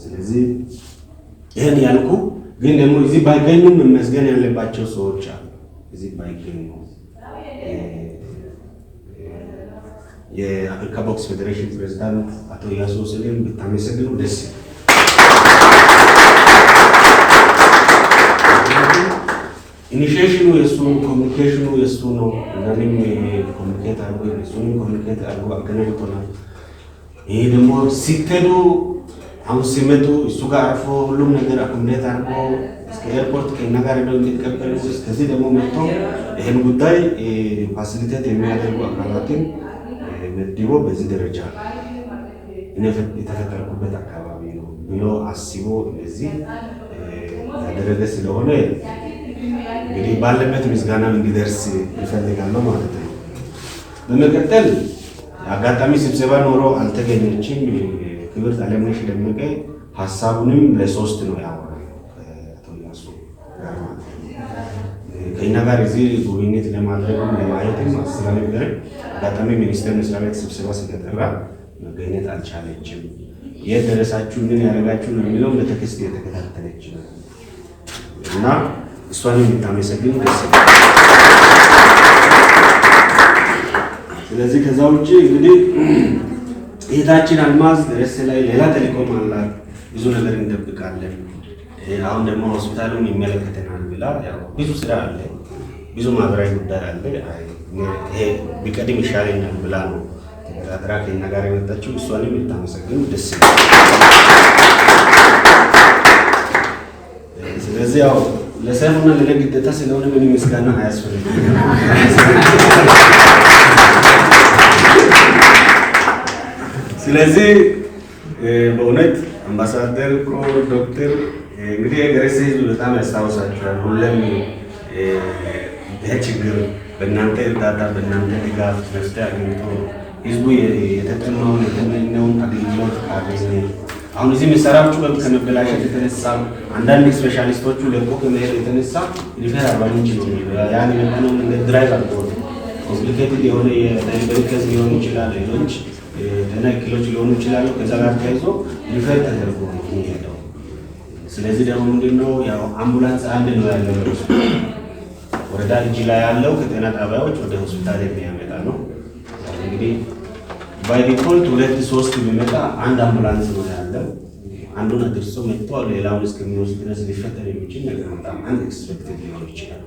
ስለዚህ ይህን ያልኩ ግን ደግሞ እዚህ ባይገኙም መመስገን ያለባቸው ሰዎች አሉ። እዚህ ባይገኙ የአፍሪካ ቦክስ ፌዴሬሽን ፕሬዝዳንት አቶ ያሶ ሰሌም ብታመሰግኑ ደስ ይላል። ኢኒሺዬሽኑ የሱ ኮሚኒኬሽኑ የሱ ነው። እንደኔም ኮሚኒኬት አድርጎ የሱንም ኮሚኒኬት አድርጎ አገናኝቶናል። ይሄ ደግሞ ሲከዱ አሁን ሲመጡ እሱ ጋር አርፎ ሁሉም ነገር አኮሞዴት አድርጎ እስከ ኤርፖርት ከእኛ ጋር ሄደው እንዲቀበሉ እስከዚህ ደግሞ መጥቶ ይህን ጉዳይ ፋሲሊቴት የሚያደርጉ አካላትን መድቦ በዚህ ደረጃ የተፈጠርኩበት አካባቢ ነው ብሎ አስቦ እንደዚህ ያደረገ ስለሆነ እንግዲህ ባለበት ምስጋና እንዲደርስ ይፈልጋለሁ ማለት ነው። በመቀጠል አጋጣሚ ስብሰባ ኖሮ አልተገኘችም። ክብርት አለምነሽ ደመቀ ሀሳቡንም ለሶስት ነው ያወራው አቶ ያሱ ጋር ማለት ነው። ከእኛ ጋር እዚህ ጉብኝት ለማድረግ ለማየትም አስተላለፈ። አጋጣሚ ሚኒስቴር መስሪያ ቤት ስብሰባ ስለተጠራ መገኘት አልቻለችም። የት ደረሳችሁ ምን ያደረጋችሁ ነው የሚለው ለተከስተ የተከታተለች ነው እና እሷንም የምታመሰግን ደስ ይላል። ስለዚህ ከዛ ውጭ እንግዲህ እህታችን አልማዝ ደረስ ላይ ሌላ ቴሌኮም አላት፣ ብዙ ነገር እንጠብቃለን። አሁን ደግሞ ሆስፒታሉን ይመለከተናል ብላ ያው ብዙ ስራ አለ፣ ብዙ ማህበራዊ ጉዳይ አለ። ይሄ ቢቀድም ይሻለኛል ብላ ነው ተከታትራ ከእኛ ጋር የመጣችው። እሷንም የምታመሰግን ደስ ይላል። ስለዚህ ያው ለሰሙና ለግዴታ ስለሆነ ምን ምስጋና አያስፈልግም። ስለዚህ በእውነት አምባሳደር ዶክተር እንግዲህ የገረሴ ህዝብ በጣም ያስታውሳችኋል። ሁሌም ይህ ችግር በእናንተ እርዳታ በእናንተ ድጋፍ መፍትሄ አግኝቶ ህዝቡ የተጠማውን የተመኘውን አገልግሎት ካገኘ አሁን እዚህ መሳሪያዎቹ ከመበላሸት የተነሳ አንዳንድ ስፔሻሊስቶቹ ለቆ ከመሄድ የተነሳ ሪፌር አርባኞች ያን የመጣነው መንገድ ድራይቭ አድርጎ ኮምፕሊኬትድ የሆነ የደሊቨሪ ኬዝ ሊሆን ይችላል፣ ሌሎች ጤና እክሎች ሊሆኑ ይችላሉ። ከዛ ጋር ተያይዞ ሪፌር ተደርጎ ነው የሚሄደው። ስለዚህ ደግሞ ምንድነው ያው አምቡላንስ አንድ ነው ያለው ወረዳ እጅ ላይ ያለው ከጤና ጣቢያዎች ወደ ሆስፒታል የሚያመጣ ነው። እንግዲህ ባይ ዲፎልት 2-3 ቢመጣ አንድ አምቡላንስ ነው ያለው። አንዱን አድርሶ መጥቶ ሌላውን እስከሚወስድ ድረስ ሊፈጠር የሚችል ነገር በጣም አንኤክስፔክትድ ሊሆን ይችላል።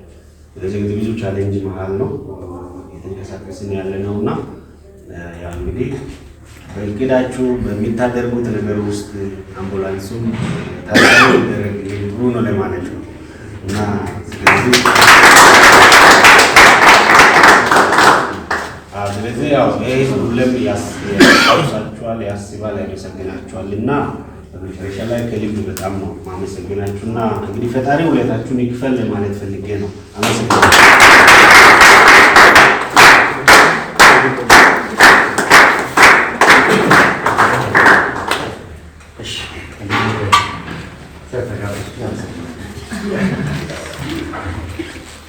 ስለዚህ ብዙ ቻሌንጅ መሀል ነው የተንቀሳቀስን ያለ ነውና ያ እንግዲህ በእቅዳችሁ በሚታደርጉት ነገር ውስጥ አምቡላንሱም ታሳቢ ይደረግ ጥሩ ነው ለማለት ነው እና ስለዚህ ያው ይሄ ሁሉም ያስታውሳችኋል፣ ያስባል፣ ያመሰግናችኋል እና በመጨረሻ ላይ ከልብ በጣም ነው ማመሰግናችሁና እንግዲህ ፈጣሪ ውለታችሁን ይክፈል ለማለት ፈልጌ ነው። አመሰግናለሁ።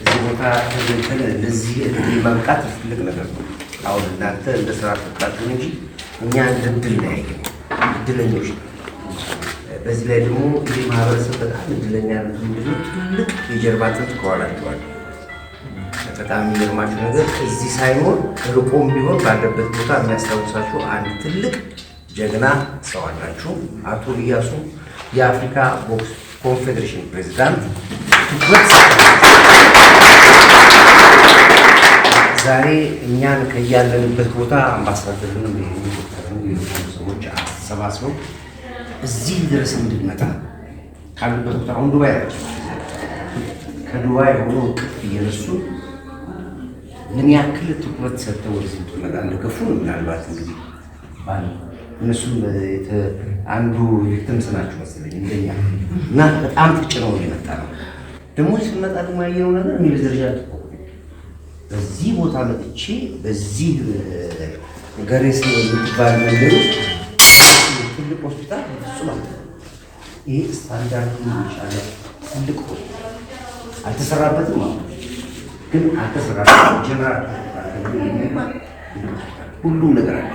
እዚህ ቦታ ተገኝተን ለዚህ መብቃት ትልቅ ነገር ነው። አሁን እናንተ እንደ ስራ ተጣጣችሁ እንጂ እኛ እንደ ድል ላይ እድለኞች ነው። በዚህ ላይ ደግሞ ይህ ማህበረሰብ በጣም እድለኛ ነው። ምንድነው ትልቅ የጀርባ አጥንት ከኋላችኋል። በጣም የሚገርማችሁ ነገር እዚህ ሳይሆን ርቆም ቢሆን ባለበት ቦታ የሚያስታውሳችሁ አንድ ትልቅ ጀግና ሰው አላችሁ። አቶ ኢያሱ የአፍሪካ ቦክስ ኮንፌዴሬሽን ፕሬዚዳንት ትኩረት ዛሬ እኛን ከያለንበት ቦታ አምባሳደርንም ሰዎች አሰባስበው እዚህ ድረስ እንድንመጣ ካሉበት ቦታ አሁን ዱባይ ናቸው። ከዱባይ ሆኖ ቅፍ እየነሱ ምን ያክል ትኩረት ሰጥተው ወደዚህ እንድንመጣ እንደገፉ ምናልባት እንግዲህ ባል እነሱም አንዱ ቪክቲምስ ናቸው መሰለኝ እንደኛ እና በጣም ተጭነው የመጣ ነው። ደግሞ ስንመጣ ደግሞ ያየነው ነገር እኔ በደረጃ በዚህ ቦታ መጥቼ በዚህ ገሬስ የምትባል መንደር ውስጥ ትልቅ ሆስፒታል ፍጹም አለ። ይሄ ስታንዳርድ ይቻለ ትልቅ አልተሰራበትም ማለት ግን አልተሰራበትም። ጀነራል ሁሉም ነገር አለ።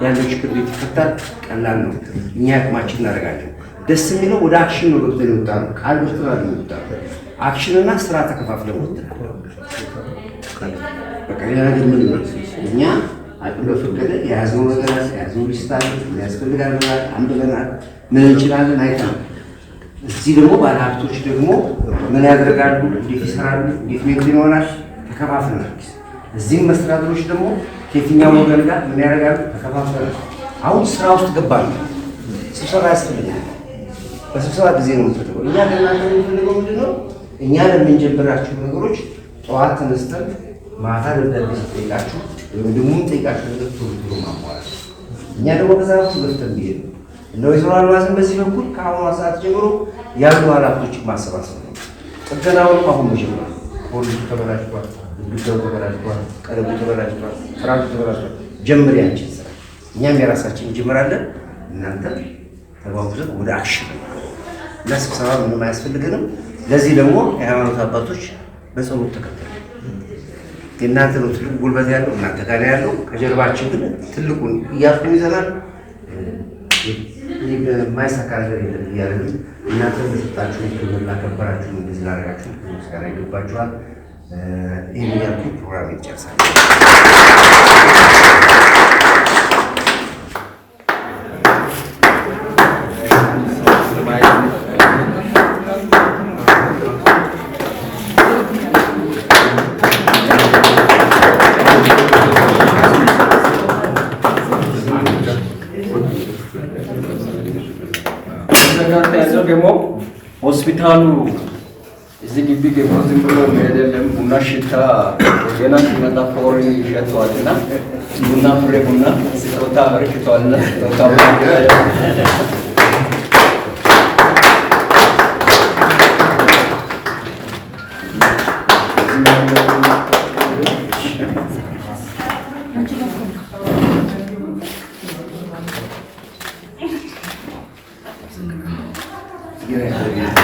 ያለው ችግር ቤት ይፈታል። ቀላል ነው። እኛ አቅማችን እናደርጋለን። ደስ የሚለው ወደ አክሽን ነው ገብተን የወጣነው። ቃል ገብተናል የወጣነው አክሽንና ስራ ተከፋፍለን ወጥተናል። በቃ ሌላ ነገር ምን ነው እኛ አቅም በፈቀደ የያዝነው ነገር አለ። የያዝነው ሊስት አለ። ያስፈልጋል አንብበናል። ምን እንችላለን አይተናል። እዚህ ደግሞ ባለሀብቶች ደግሞ ምን ያደርጋሉ፣ እንዴት ይሰራሉ፣ እንዴት ሜንቴን ይሆናል ተከፋፍለናል። እዚህም መስተዳድሮች ደግሞ ከየትኛው ወገን ጋር ምን ያደርጋሉ ተከፋፍለናል። አሁን ስራ ውስጥ ገባን። ስብሰባ ያስፈልጋል። በስብሰባ ጊዜ ነው የምንፈልገው። እኛ ከእናንተ የምንፈልገው ምንድን ነው? እኛ ለምንጀምራችሁ ነገሮች ጠዋት ተነስተን ማታ ደብዳቤ ስጠይቃችሁ ወይም ደግሞ ጠይቃችሁ ነገር ቶሎ ቶሎ ማሟላት። እኛ ደግሞ ከዛ በኩል ገፍተን ብሄድ ነው እነ ወይዘሮ አልማዝን በዚህ በኩል ከአሁኗ ሰዓት ጀምሮ ያሉ ኃላፊዎችን ማሰባሰብ ነው። ጥገናውንም አሁን መጀመር ፖሊሱ ተበላሽቷል፣ ግድግዳው ተበላሽቷል፣ ቀለሙ ተበላሽቷል፣ ፍራሹ ተበላሽቷል። ጀምር ያንቺን ስራ። እኛም የራሳችን እንጀምራለን። እናንተ ተባብዘን ወደ አክሽን እና ስብሰባ ምንም አያስፈልግንም። ለዚህ ደግሞ የሃይማኖት አባቶች በጸሎት ተከተሉ። የእናንተ ነው ትልቁ ጉልበት ያለው እናንተ ጋር ያለው። ከጀርባችን ግን ትልቁን እያሱን ይዘናል። የማይሳካ ነገር የለም እያለን እናንተ በሰጣችሁ ክብር ላከበራችሁ እንደዚህ ላደረጋችሁ ምስጋና ይገባችኋል። ይህን እያልኩ ፕሮግራም ይጨርሳል። ደግሞ ሆስፒታሉ እዚህ ግቢ ገባ ዝም ብሎ አይደለም። ቡና ሽታ ገና ሲመጣ ፎሪ ይሸተዋልና ቡና ፍሬ ቡና ስጦታ አበርክተዋልና ስጦታ Yeah.